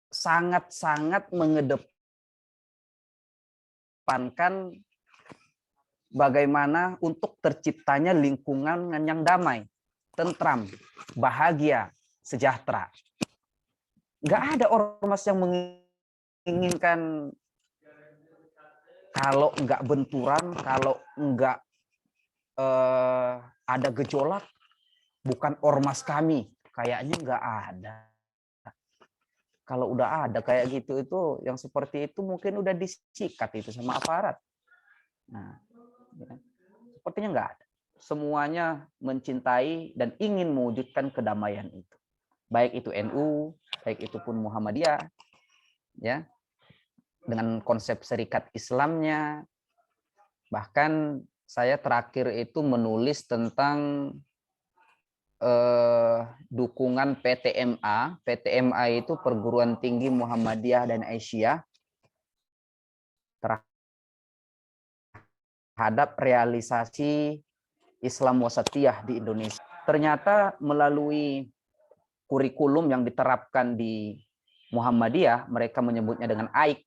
sangat-sangat mengedepankan bagaimana untuk terciptanya lingkungan yang damai, tentram, bahagia, sejahtera. Nggak ada ormas yang menginginkan kalau nggak benturan, kalau nggak ada gejolak, bukan ormas kami. Kayaknya nggak ada. Kalau udah ada kayak gitu, itu yang seperti itu mungkin udah disikat itu sama aparat. Nah, ya, sepertinya nggak ada. Semuanya mencintai dan ingin mewujudkan kedamaian itu. Baik itu NU, baik itu pun Muhammadiyah, ya, dengan konsep serikat Islamnya. Bahkan saya terakhir itu menulis tentang dukungan PTMA. PTMA itu Perguruan Tinggi Muhammadiyah dan Aisyah terhadap realisasi Islam wasatiyah di Indonesia. Ternyata melalui kurikulum yang diterapkan di Muhammadiyah, mereka menyebutnya dengan AIK,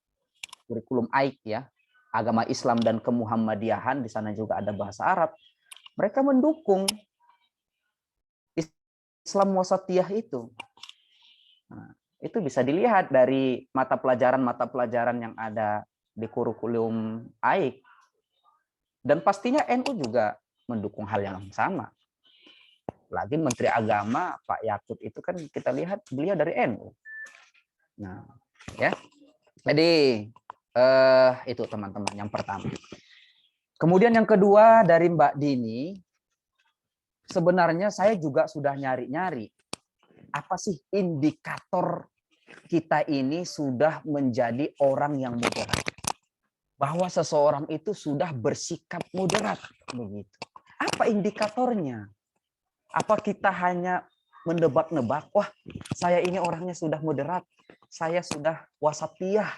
kurikulum AIK ya, agama Islam dan kemuhammadiyahan, di sana juga ada bahasa Arab. Mereka mendukung Islam wasatiyah itu. Nah, itu bisa dilihat dari mata pelajaran yang ada di kurikulum AIK. Dan pastinya NU juga mendukung hal yang sama. Lagi Menteri Agama Pak Yakut itu kan kita lihat beliau dari NU. Nah, ya. Jadi itu teman-teman yang pertama. Kemudian yang kedua dari Mbak Dini, sebenarnya saya juga sudah nyari-nyari apa sih indikator kita ini sudah menjadi orang yang moderat. Bahwa seseorang itu sudah bersikap moderat begitu. Apa indikatornya? Apa kita hanya mendebak-nebak, wah saya ini orangnya sudah moderat, saya sudah wasatiyah.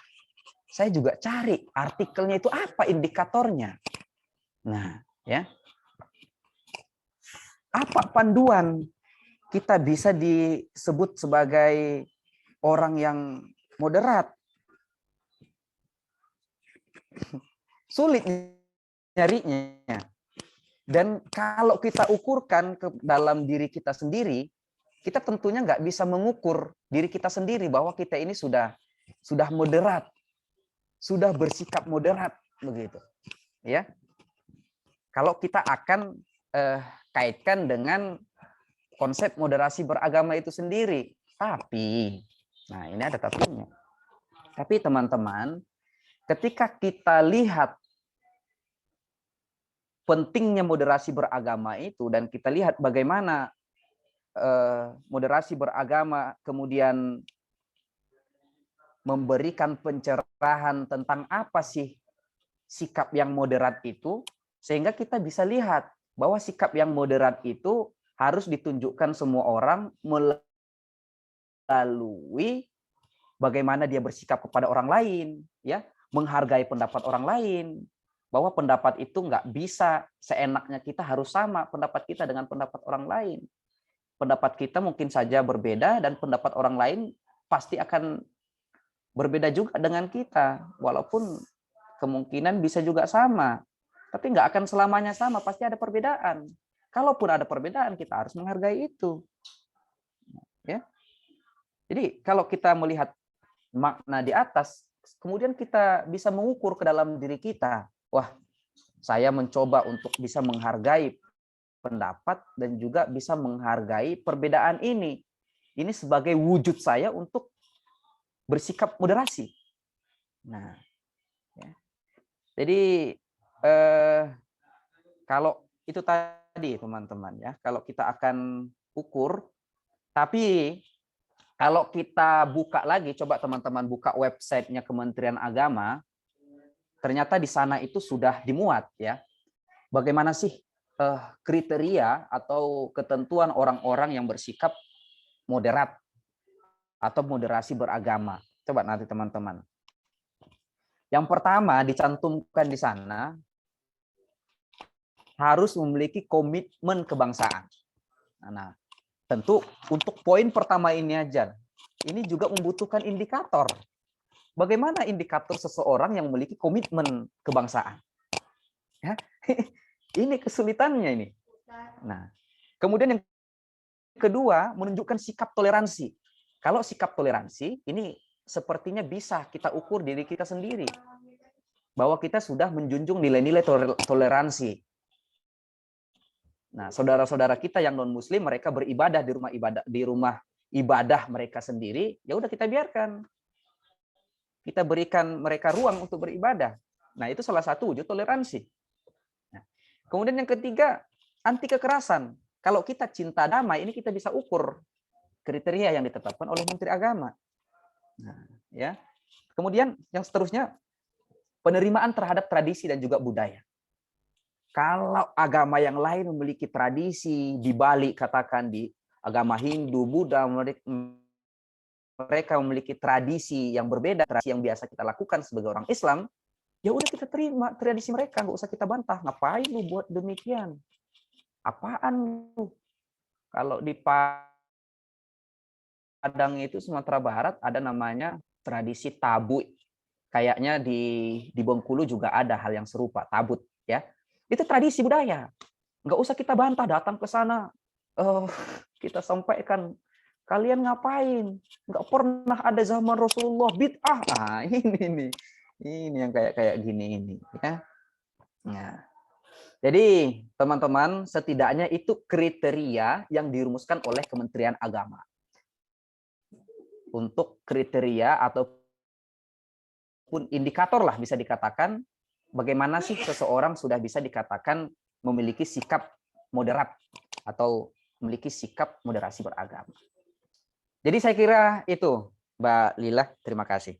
Saya juga cari artikelnya itu apa indikatornya. Nah, ya. Apa panduan kita bisa disebut sebagai orang yang moderat? Sulit nyarinya. Dan kalau kita ukurkan ke dalam diri kita sendiri, kita tentunya nggak bisa mengukur diri kita sendiri bahwa kita ini sudah moderat, sudah bersikap moderat begitu, ya. Kalau kita akan kaitkan dengan konsep moderasi beragama itu sendiri, tapi, nah ini ada tapinya. Tapi teman-teman, ketika kita lihat pentingnya moderasi beragama itu dan kita lihat bagaimana moderasi beragama kemudian memberikan pencerahan tentang apa sih sikap yang moderat itu, sehingga kita bisa lihat bahwa sikap yang moderat itu harus ditunjukkan semua orang melalui bagaimana dia bersikap kepada orang lain, ya, menghargai pendapat orang lain, bahwa pendapat itu nggak bisa seenaknya kita harus sama pendapat kita dengan pendapat orang lain. Pendapat kita mungkin saja berbeda dan pendapat orang lain pasti akan berbeda juga dengan kita, walaupun kemungkinan bisa juga sama, tapi nggak akan selamanya sama, pasti ada perbedaan. Kalaupun ada perbedaan, kita harus menghargai itu. Ya. Jadi kalau kita melihat makna di atas, kemudian kita bisa mengukur ke dalam diri kita, wah, saya mencoba untuk bisa menghargai pendapat dan juga bisa menghargai perbedaan ini. Ini sebagai wujud saya untuk bersikap moderasi. Nah, ya. Jadi kalau itu tadi teman-teman ya, kalau kita akan ukur, tapi kalau kita buka lagi, coba teman-teman buka websitenya Kementerian Agama, ternyata di sana itu sudah dimuat ya. Bagaimana sih kriteria atau ketentuan orang-orang yang bersikap moderat atau moderasi beragama. Coba nanti teman-teman. Yang pertama dicantumkan di sana harus memiliki komitmen kebangsaan. Nah, tentu untuk poin pertama ini aja, ini juga membutuhkan indikator. Bagaimana indikator seseorang yang memiliki komitmen kebangsaan? Ya, ini kesulitannya ini. Nah, kemudian yang kedua, menunjukkan sikap toleransi. Kalau sikap toleransi, ini sepertinya bisa kita ukur diri kita sendiri. Bahwa kita sudah menjunjung nilai-nilai toleransi. Nah, saudara-saudara kita yang non-muslim, mereka beribadah di rumah ibadah mereka sendiri, ya udah kita biarkan. Kita berikan mereka ruang untuk beribadah. Nah, itu salah satu wujud toleransi. Nah, kemudian yang ketiga, anti kekerasan. Kalau kita cinta damai, ini kita bisa ukur kriteria yang ditetapkan oleh Menteri Agama. Nah, ya. Kemudian yang seterusnya, penerimaan terhadap tradisi dan juga budaya. Kalau agama yang lain memiliki tradisi di balik, katakan di agama Hindu, Buddha, mereka memiliki tradisi yang berbeda, tradisi yang biasa kita lakukan sebagai orang Islam, ya udah kita terima tradisi mereka, nggak usah kita bantah. Ngapain lu buat demikian? Apaan lu? Kalau di Padang itu Sumatera Barat ada namanya tradisi tabut. Kayaknya di Bengkulu juga ada hal yang serupa, tabut, ya. Itu tradisi budaya. Nggak usah kita bantah, datang ke sana. Kita sampaikan, kalian ngapain? Nggak pernah ada zaman Rasulullah, bid'ah. Ah, ini yang kayak gini ini. Ya. Nah. Jadi teman-teman, setidaknya itu kriteria yang dirumuskan oleh Kementerian Agama. Untuk kriteria ataupun indikator lah bisa dikatakan, bagaimana sih seseorang sudah bisa dikatakan memiliki sikap moderat atau memiliki sikap moderasi beragama. Jadi saya kira itu, Mbak Lila, terima kasih.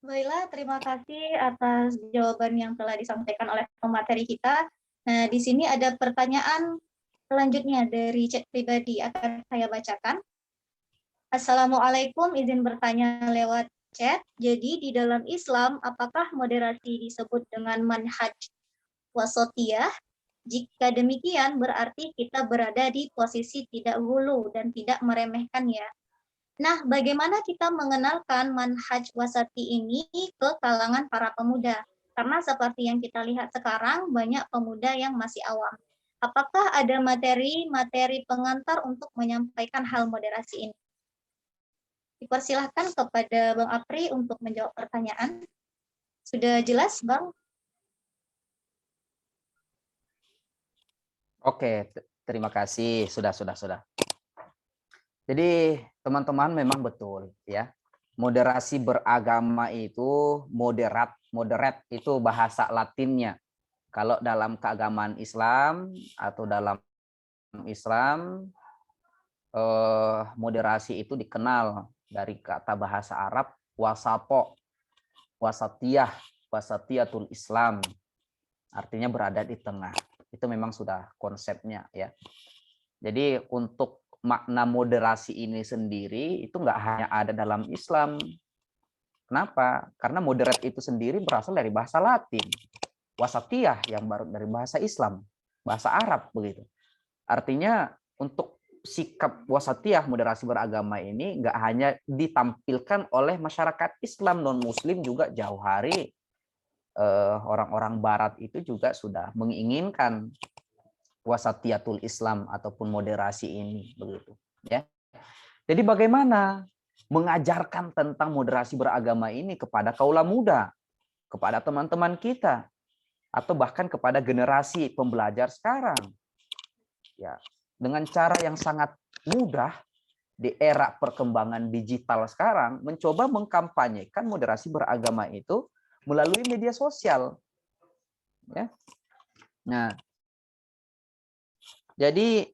Baiklah, terima kasih atas jawaban yang telah disampaikan oleh pemateri kita. Nah, di sini ada pertanyaan selanjutnya dari chat pribadi, akan saya bacakan. Assalamualaikum, izin bertanya lewat chat. Jadi di dalam Islam, apakah moderasi disebut dengan manhaj wasatiyah? Jika demikian, berarti kita berada di posisi tidak hulu dan tidak meremehkannya. Nah, bagaimana kita mengenalkan manhaj wasati ini ke kalangan para pemuda? Karena seperti yang kita lihat sekarang, banyak pemuda yang masih awam. Apakah ada materi-materi pengantar untuk menyampaikan hal moderasi ini? Dipersilahkan kepada Bang Apri untuk menjawab pertanyaan. Sudah jelas, Bang? Oke, terima kasih. Sudah. Jadi teman-teman memang betul ya. Moderasi beragama itu moderat itu bahasa Latinnya. Kalau dalam keagamaan Islam atau dalam Islam moderasi itu dikenal dari kata bahasa Arab wasapo, wasatiyatul Islam. Artinya berada di tengah. Itu memang sudah konsepnya ya. Jadi untuk makna moderasi ini sendiri itu nggak hanya ada dalam Islam. Kenapa? Karena moderat itu sendiri berasal dari bahasa Latin. Wasatiyah yang baru dari bahasa Islam, bahasa Arab begitu. Artinya untuk sikap wasatiyah moderasi beragama ini nggak hanya ditampilkan oleh masyarakat Islam non-Muslim, juga jauh hari orang-orang Barat itu juga sudah menginginkan wasatiyatul Islam ataupun moderasi ini begitu ya. Jadi bagaimana mengajarkan tentang moderasi beragama ini kepada kaula muda, kepada teman-teman kita, atau bahkan kepada generasi pembelajar sekarang ya, dengan cara yang sangat mudah di era perkembangan digital sekarang, mencoba mengkampanyekan moderasi beragama itu melalui media sosial ya. Nah, jadi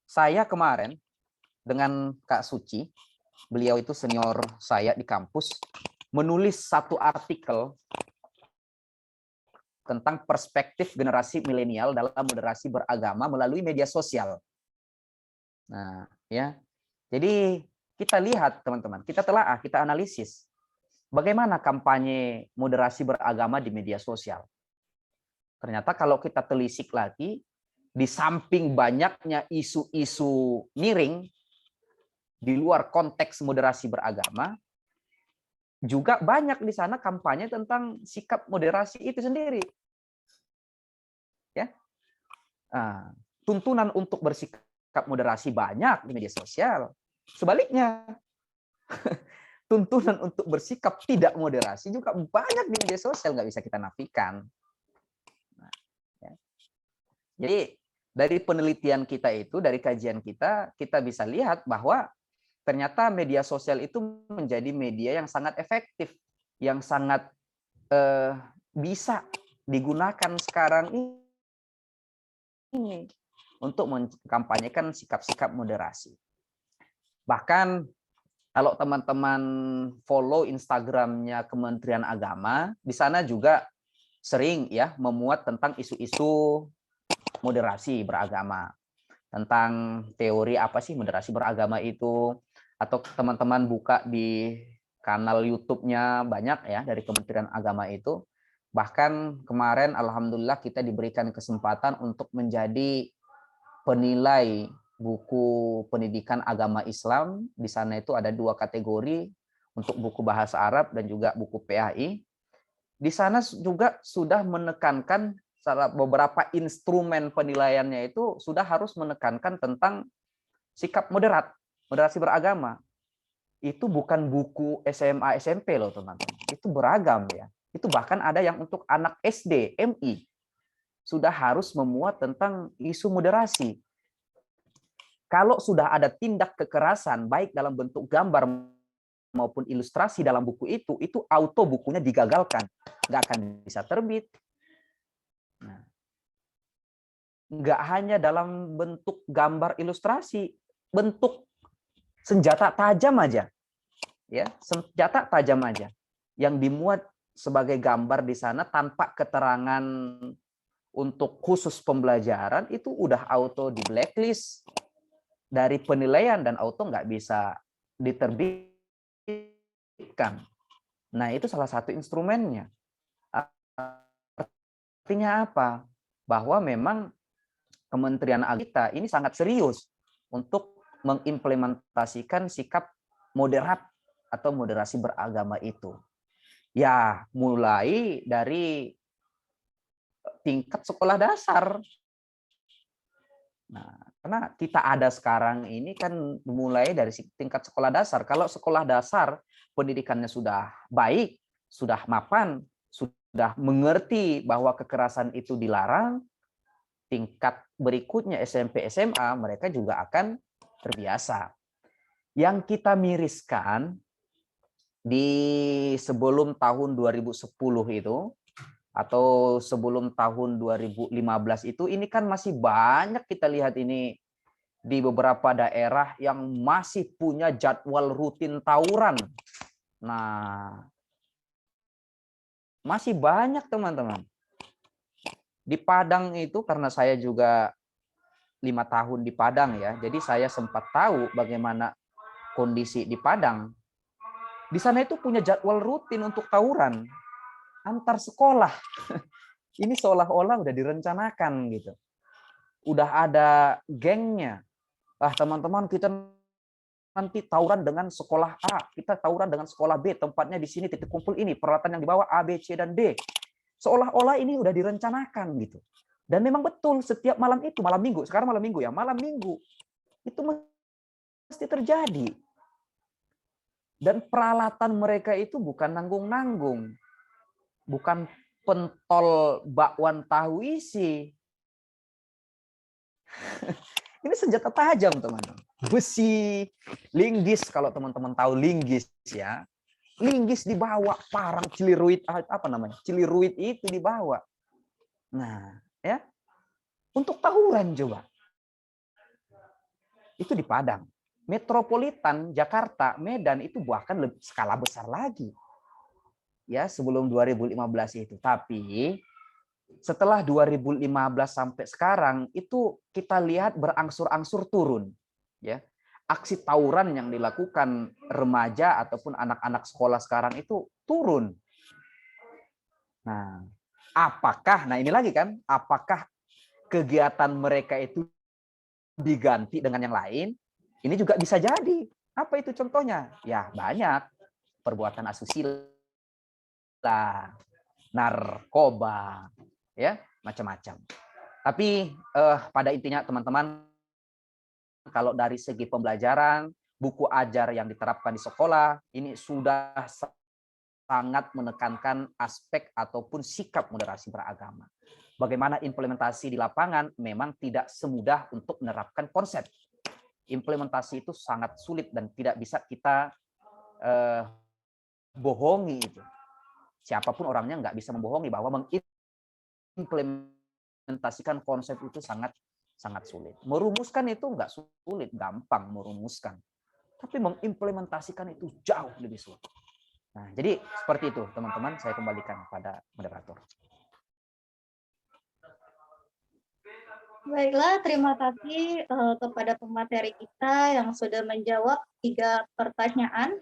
saya kemarin dengan Kak Suci, beliau itu senior saya di kampus, menulis satu artikel tentang perspektif generasi milenial dalam moderasi beragama melalui media sosial. Nah, ya. Jadi kita lihat teman-teman, kita telaah, kita analisis bagaimana kampanye moderasi beragama di media sosial. Ternyata kalau kita telisik lagi, di samping banyaknya isu-isu miring di luar konteks moderasi beragama, juga banyak di sana kampanye tentang sikap moderasi itu sendiri. Ya, tuntunan untuk bersikap moderasi banyak di media sosial. Sebaliknya, tuntunan untuk bersikap tidak moderasi juga banyak di media sosial, nggak bisa kita nafikan. Nah, ya. Jadi dari penelitian kita itu, dari kajian kita bisa lihat bahwa ternyata media sosial itu menjadi media yang sangat efektif, yang sangat bisa digunakan sekarang ini untuk mengkampanyekan sikap-sikap moderasi. Bahkan kalau teman-teman follow Instagramnya Kementerian Agama, di sana juga sering ya memuat tentang isu-isu moderasi beragama, tentang teori apa sih moderasi beragama itu, atau teman-teman buka di kanal YouTube-nya banyak ya dari Kementerian Agama itu. Bahkan kemarin alhamdulillah kita diberikan kesempatan untuk menjadi penilai buku pendidikan agama Islam. Di sana itu ada 2 kategori untuk buku bahasa Arab dan juga buku PAI. Di sana juga sudah menekankan beberapa instrumen penilaiannya itu sudah harus menekankan tentang sikap moderasi beragama. Itu bukan buku SMA SMP loh teman-teman. Itu beragam ya. Itu bahkan ada yang untuk anak SD, MI. Sudah harus memuat tentang isu moderasi. Kalau sudah ada tindak kekerasan, baik dalam bentuk gambar maupun ilustrasi dalam buku itu auto bukunya digagalkan. Nggak akan bisa terbit. Nah, nggak hanya dalam bentuk gambar ilustrasi, bentuk senjata tajam aja. Ya, senjata tajam aja. Yang dimuat sebagai gambar di sana tanpa keterangan untuk khusus pembelajaran, itu udah auto di blacklist dari penilaian dan auto nggak bisa diterbitkan. Nah, itu salah satu instrumennya. Artinya apa? Bahwa memang Kementerian Agama kita ini sangat serius untuk mengimplementasikan sikap moderat atau moderasi beragama itu. Ya, mulai dari tingkat sekolah dasar. Nah, karena kita ada sekarang ini kan mulai dari tingkat sekolah dasar. Kalau sekolah dasar pendidikannya sudah baik, sudah mapan, sudah mengerti bahwa kekerasan itu dilarang, tingkat berikutnya SMP, SMA mereka juga akan terbiasa. Yang kita miriskan di sebelum tahun 2010 itu, atau sebelum tahun 2015 itu, ini kan masih banyak kita lihat ini di beberapa daerah yang masih punya jadwal rutin tawuran. Nah, masih banyak teman-teman. Di Padang itu, karena saya juga 5 tahun di Padang ya, jadi saya sempat tahu bagaimana kondisi di Padang. Di sana itu punya jadwal rutin untuk tawuran antar sekolah. Ini seolah-olah udah direncanakan gitu. Udah ada gengnya. Teman-teman, kita nanti tawuran dengan sekolah A, kita tawuran dengan sekolah B, tempatnya di sini, titik kumpul ini, peralatan yang dibawa A, B, C, dan D. Seolah-olah ini udah direncanakan gitu. Dan memang betul setiap malam itu, malam minggu, sekarang malam minggu ya, malam minggu itu mesti terjadi. Dan peralatan mereka itu bukan nanggung-nanggung. Bukan pentol bakwan tahu isi. Ini senjata tajam, teman-teman. Besi, linggis, kalau teman-teman tahu linggis ya. Linggis dibawa, parang ciliruit, apa namanya? Ciliruit itu dibawa. Nah, ya. Untuk tawuran coba. Itu di Padang. Metropolitan, Jakarta, Medan itu bahkan lebih skala besar lagi. Ya, sebelum 2015 itu. Tapi setelah 2015 sampai sekarang itu kita lihat berangsur-angsur turun, ya. aksi tawuran yang dilakukan remaja ataupun anak-anak sekolah sekarang itu turun. Nah, nah ini lagi kan, apakah kegiatan mereka itu diganti dengan yang lain? Ini juga bisa jadi. Apa itu contohnya? Ya banyak. Perbuatan asusila, narkoba, ya macam-macam. Tapi pada intinya teman-teman, kalau dari segi pembelajaran, buku ajar yang diterapkan di sekolah, ini sudah sangat menekankan aspek ataupun sikap moderasi beragama. Bagaimana implementasi di lapangan memang tidak semudah untuk menerapkan konsep. Implementasi itu sangat sulit dan tidak bisa kita bohongi itu. Siapapun orangnya nggak bisa membohongi bahwa mengimplementasikan konsep itu sangat sulit. Merumuskan itu nggak sulit, gampang merumuskan. Tapi mengimplementasikan itu jauh lebih sulit. Nah, jadi seperti itu teman-teman, saya kembalikan pada moderator. Baiklah, terima kasih kepada pemateri kita yang sudah menjawab 3 pertanyaan.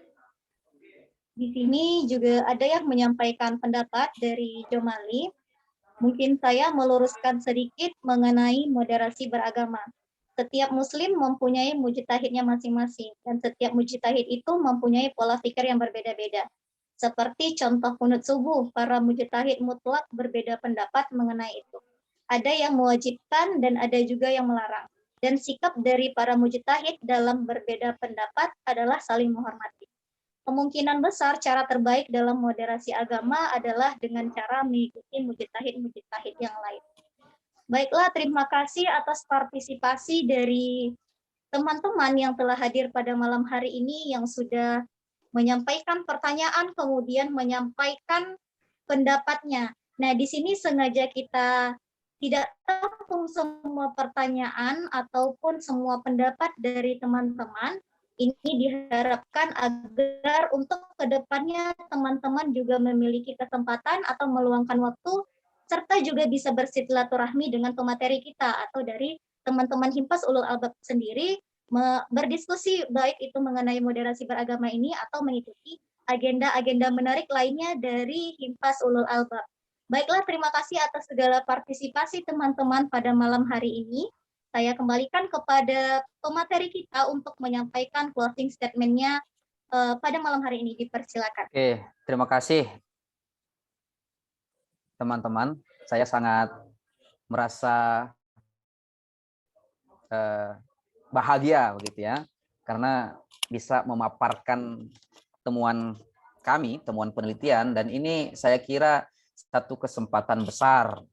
Di sini juga ada yang menyampaikan pendapat dari Jomali. Mungkin saya meluruskan sedikit mengenai moderasi beragama. Setiap muslim mempunyai mujtahidnya masing-masing, dan setiap mujtahid itu mempunyai pola pikir yang berbeda-beda. Seperti contoh kunut subuh, para mujtahid mutlak berbeda pendapat mengenai itu. Ada yang mewajibkan dan ada juga yang melarang. Dan sikap dari para mujtahid dalam berbeda pendapat adalah saling menghormati. Kemungkinan besar cara terbaik dalam moderasi agama adalah dengan cara mengikuti mujtahid-mujtahid yang lain. Baiklah, terima kasih atas partisipasi dari teman-teman yang telah hadir pada malam hari ini, yang sudah menyampaikan pertanyaan, kemudian menyampaikan pendapatnya. Nah, di sini sengaja kita tidak tampung semua pertanyaan ataupun semua pendapat dari teman-teman. Ini diharapkan agar untuk kedepannya teman-teman juga memiliki kesempatan atau meluangkan waktu, serta juga bisa bersilaturahmi dengan pemateri kita atau dari teman-teman Himpas Ulul Albab sendiri, berdiskusi baik itu mengenai moderasi beragama ini atau mengikuti agenda-agenda menarik lainnya dari Himpas Ulul Albab. Baiklah, terima kasih atas segala partisipasi teman-teman pada malam hari ini. Saya kembalikan kepada pemateri kita untuk menyampaikan closing statement-nya pada malam hari ini. Dipersilakan. Oke, terima kasih teman-teman. Saya sangat merasa bahagia begitu ya, karena bisa memaparkan temuan kami, temuan penelitian, dan ini saya kira satu kesempatan besar.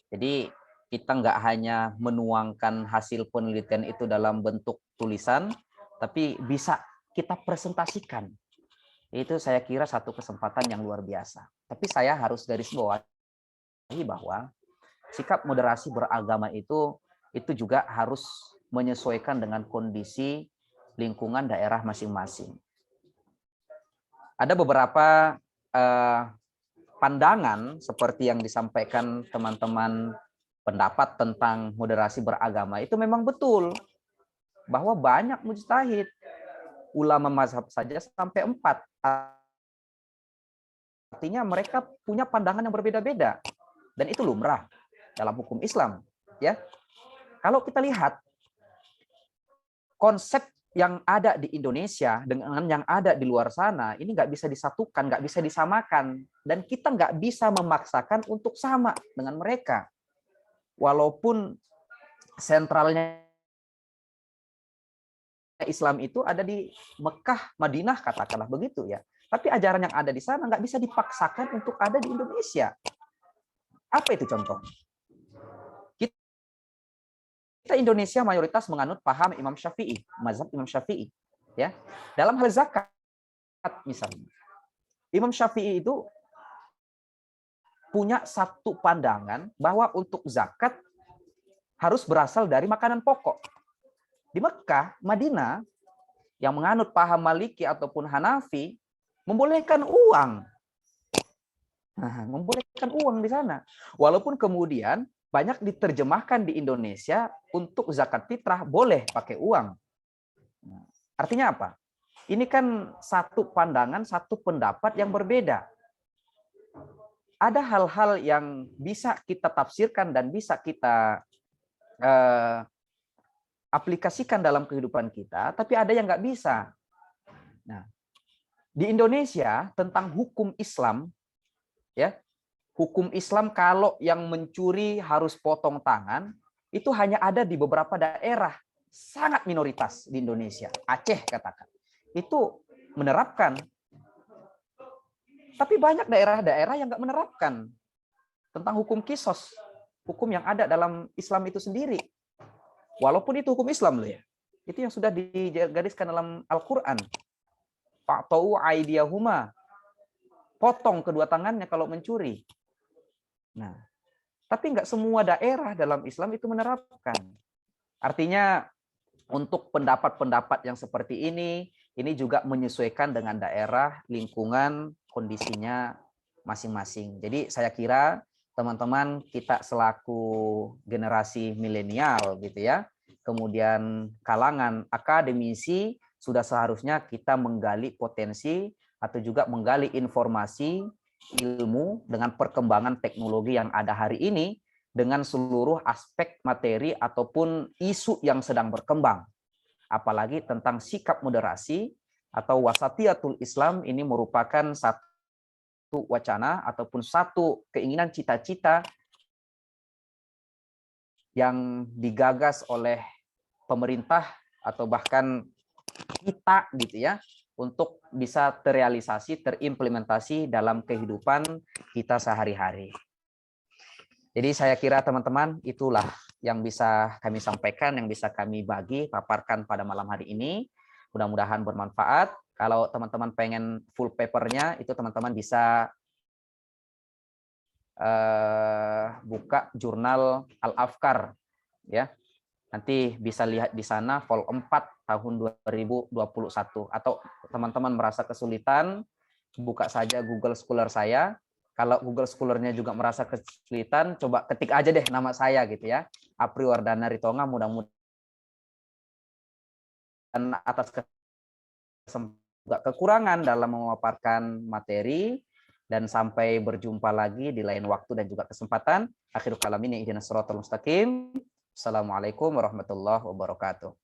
Jadi kita nggak hanya menuangkan hasil penelitian itu dalam bentuk tulisan, tapi bisa kita presentasikan. Itu saya kira satu kesempatan yang luar biasa. Tapi saya harus garis bawahi bahwa sikap moderasi beragama itu juga harus menyesuaikan dengan kondisi lingkungan daerah masing-masing. Ada beberapa pandangan seperti yang disampaikan teman-teman pendapat tentang moderasi beragama itu memang betul, bahwa banyak mujtahid, ulama mazhab saja sampai 4. Artinya mereka punya pandangan yang berbeda-beda, dan itu lumrah dalam hukum Islam. Ya, kalau kita lihat konsep yang ada di Indonesia dengan yang ada di luar sana, ini nggak bisa disatukan, nggak bisa disamakan, dan kita nggak bisa memaksakan untuk sama dengan mereka. Walaupun sentralnya Islam itu ada di Mekah, Madinah, katakanlah begitu ya. Tapi ajaran yang ada di sana nggak bisa dipaksakan untuk ada di Indonesia. Apa itu contoh? Kita Indonesia mayoritas menganut paham Imam Syafi'i, mazhab Imam Syafi'i. Ya, dalam hal zakat misalnya, Imam Syafi'i itu punya satu pandangan bahwa untuk zakat harus berasal dari makanan pokok. Di Mekah, Madinah, yang menganut paham Maliki ataupun Hanafi, membolehkan uang. Nah, membolehkan uang di sana. Walaupun kemudian banyak diterjemahkan di Indonesia untuk zakat fitrah boleh pakai uang. Artinya apa? Ini kan satu pandangan, satu pendapat yang berbeda. Ada hal-hal yang bisa kita tafsirkan dan bisa kita aplikasikan dalam kehidupan kita, tapi ada yang nggak bisa. Nah, di Indonesia tentang hukum Islam, ya, hukum Islam kalau yang mencuri harus potong tangan, itu hanya ada di beberapa daerah, sangat minoritas di Indonesia. Aceh katakan, itu menerapkan. Tapi banyak daerah-daerah yang nggak menerapkan tentang hukum kisos, hukum yang ada dalam Islam itu sendiri. Walaupun itu hukum Islam loh ya. Itu yang sudah digariskan dalam Al-Qur'an. Fa'tau aydiyahuma. Potong kedua tangannya kalau mencuri. Nah, tapi nggak semua daerah dalam Islam itu menerapkan. Artinya untuk pendapat-pendapat yang seperti ini juga menyesuaikan dengan daerah, lingkungan, kondisinya masing-masing. Jadi saya kira teman-teman kita selaku generasi milenial gitu ya, kemudian kalangan akademisi sudah seharusnya kita menggali potensi atau juga menggali informasi ilmu dengan perkembangan teknologi yang ada hari ini dengan seluruh aspek materi ataupun isu yang sedang berkembang. Apalagi tentang sikap moderasi atau wasatiyatul Islam ini merupakan satu wacana ataupun satu keinginan cita-cita yang digagas oleh pemerintah atau bahkan kita gitu ya, untuk bisa terrealisasi, terimplementasi dalam kehidupan kita sehari-hari. Jadi saya kira teman-teman itulah yang bisa kami sampaikan, yang bisa kami bagi, paparkan pada malam hari ini. Mudah-mudahan bermanfaat. Kalau teman-teman pengen full papernya, itu teman-teman bisa buka jurnal Al-Afkar ya. Nanti bisa lihat di sana vol 4 tahun 2021. Atau teman-teman merasa kesulitan, buka saja Google Scholar saya. Kalau Google Scholar-nya juga merasa kesulitan, coba ketik aja deh nama saya gitu ya. Apri Wardana Ritonga, mudah-mudahan atas kekurangan dalam memaparkan materi, dan sampai berjumpa lagi di lain waktu dan juga kesempatan. Akhirul kalamin, ihdinas siratal mustaqim. Assalamualaikum warahmatullahi wabarakatuh.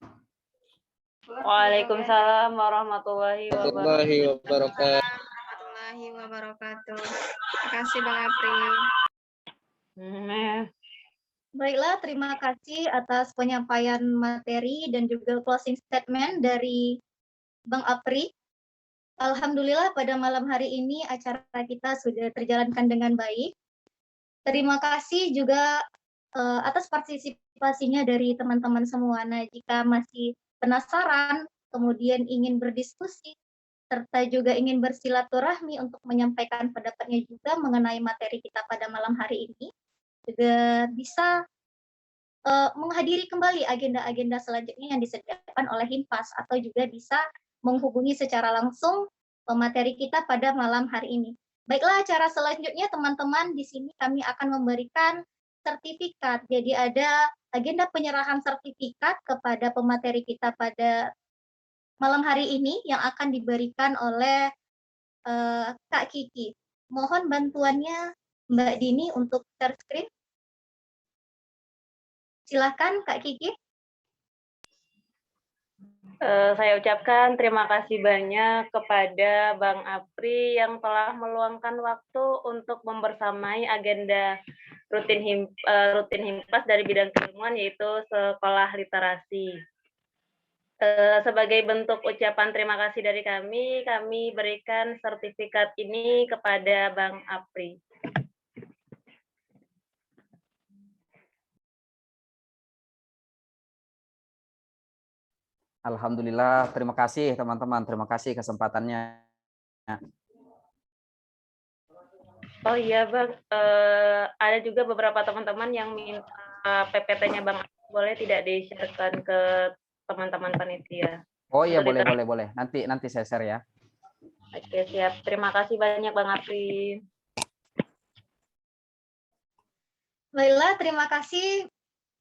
Waalaikumsalam warahmatullahi wabarakatuh. Warahmatullahi wabarakatuh. Terima kasih Bang Apri. Baiklah, terima kasih atas penyampaian materi dan juga closing statement dari Bang Apri. Alhamdulillah pada malam hari ini acara kita sudah terjalankan dengan baik. Terima kasih juga atas partisipasinya dari teman-teman semua. Nah, jika masih penasaran, kemudian ingin berdiskusi, serta juga ingin bersilaturahmi untuk menyampaikan pendapatnya juga mengenai materi kita pada malam hari ini, juga bisa menghadiri kembali agenda-agenda selanjutnya yang disediakan oleh Himpas, atau juga bisa menghubungi secara langsung pemateri kita pada malam hari ini. Baiklah, acara selanjutnya teman-teman, di sini kami akan memberikan sertifikat. Jadi ada agenda penyerahan sertifikat kepada pemateri kita pada malam hari ini yang akan diberikan oleh Kak Kiki. Mohon bantuannya Mbak Dini untuk share screen. Silakan Kak Kiki. Saya ucapkan terima kasih banyak kepada Bang Apri yang telah meluangkan waktu untuk membersamai agenda rutin Himpas dari bidang keilmuan, yaitu sekolah literasi. Sebagai bentuk ucapan terima kasih dari kami berikan sertifikat ini kepada Bang Apri. Alhamdulillah, terima kasih teman-teman, terima kasih kesempatannya. Oh iya Bang, ada juga beberapa teman-teman yang minta PPT-nya Bang, boleh tidak di-share-kan ke teman-teman panitia? Oh iya, boleh. Nanti saya share ya. Oke, siap. Terima kasih banyak Bang Apri. Baiklah, terima kasih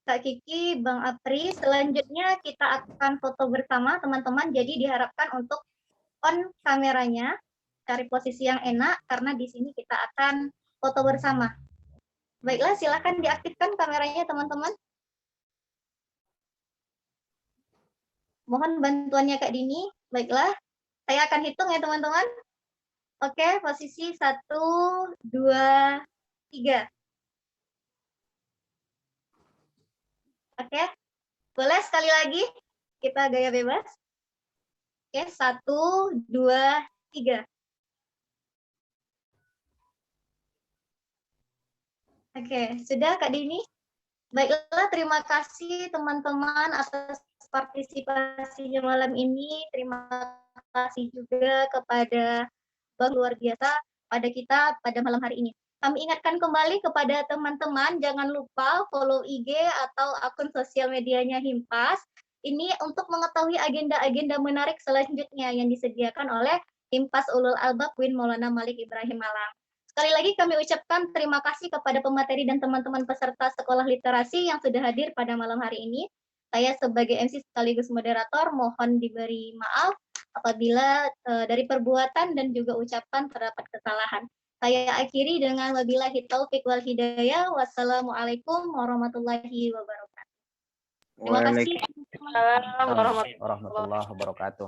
Kak Kiki, Bang Apri. Selanjutnya kita akan foto bersama teman-teman. Jadi diharapkan untuk on kameranya, cari posisi yang enak karena di sini kita akan foto bersama. Baiklah, silakan diaktifkan kameranya teman-teman. Mohon bantuannya Kak Dini. Baiklah, saya akan hitung ya teman-teman. Oke, posisi 1, 2, 3. Oke, boleh sekali lagi kita gaya bebas. Oke, 1, 2, 3. Oke, sudah Kak Dini? Baiklah, terima kasih teman-teman atas partisipasinya malam ini. Terima kasih juga kepada Bang luar biasa pada kita pada malam hari ini. Kami ingatkan kembali kepada teman-teman, jangan lupa follow IG atau akun sosial medianya Himpas. Ini untuk mengetahui agenda-agenda menarik selanjutnya yang disediakan oleh Himpas Ulul Albab Win Maulana Malik Ibrahim Malang. Sekali lagi kami ucapkan terima kasih kepada pemateri dan teman-teman peserta Sekolah Literasi yang sudah hadir pada malam hari ini. Saya sebagai MC sekaligus moderator mohon diberi maaf apabila dari perbuatan dan juga ucapan terdapat kesalahan. Saya akhiri dengan wabillahi taufik wal hidayah. Wassalamualaikum warahmatullahi wabarakatuh. Terima kasih. Waalaikumsalam warahmatullahi warahmatullahi wabarakatuh. wabarakatuh.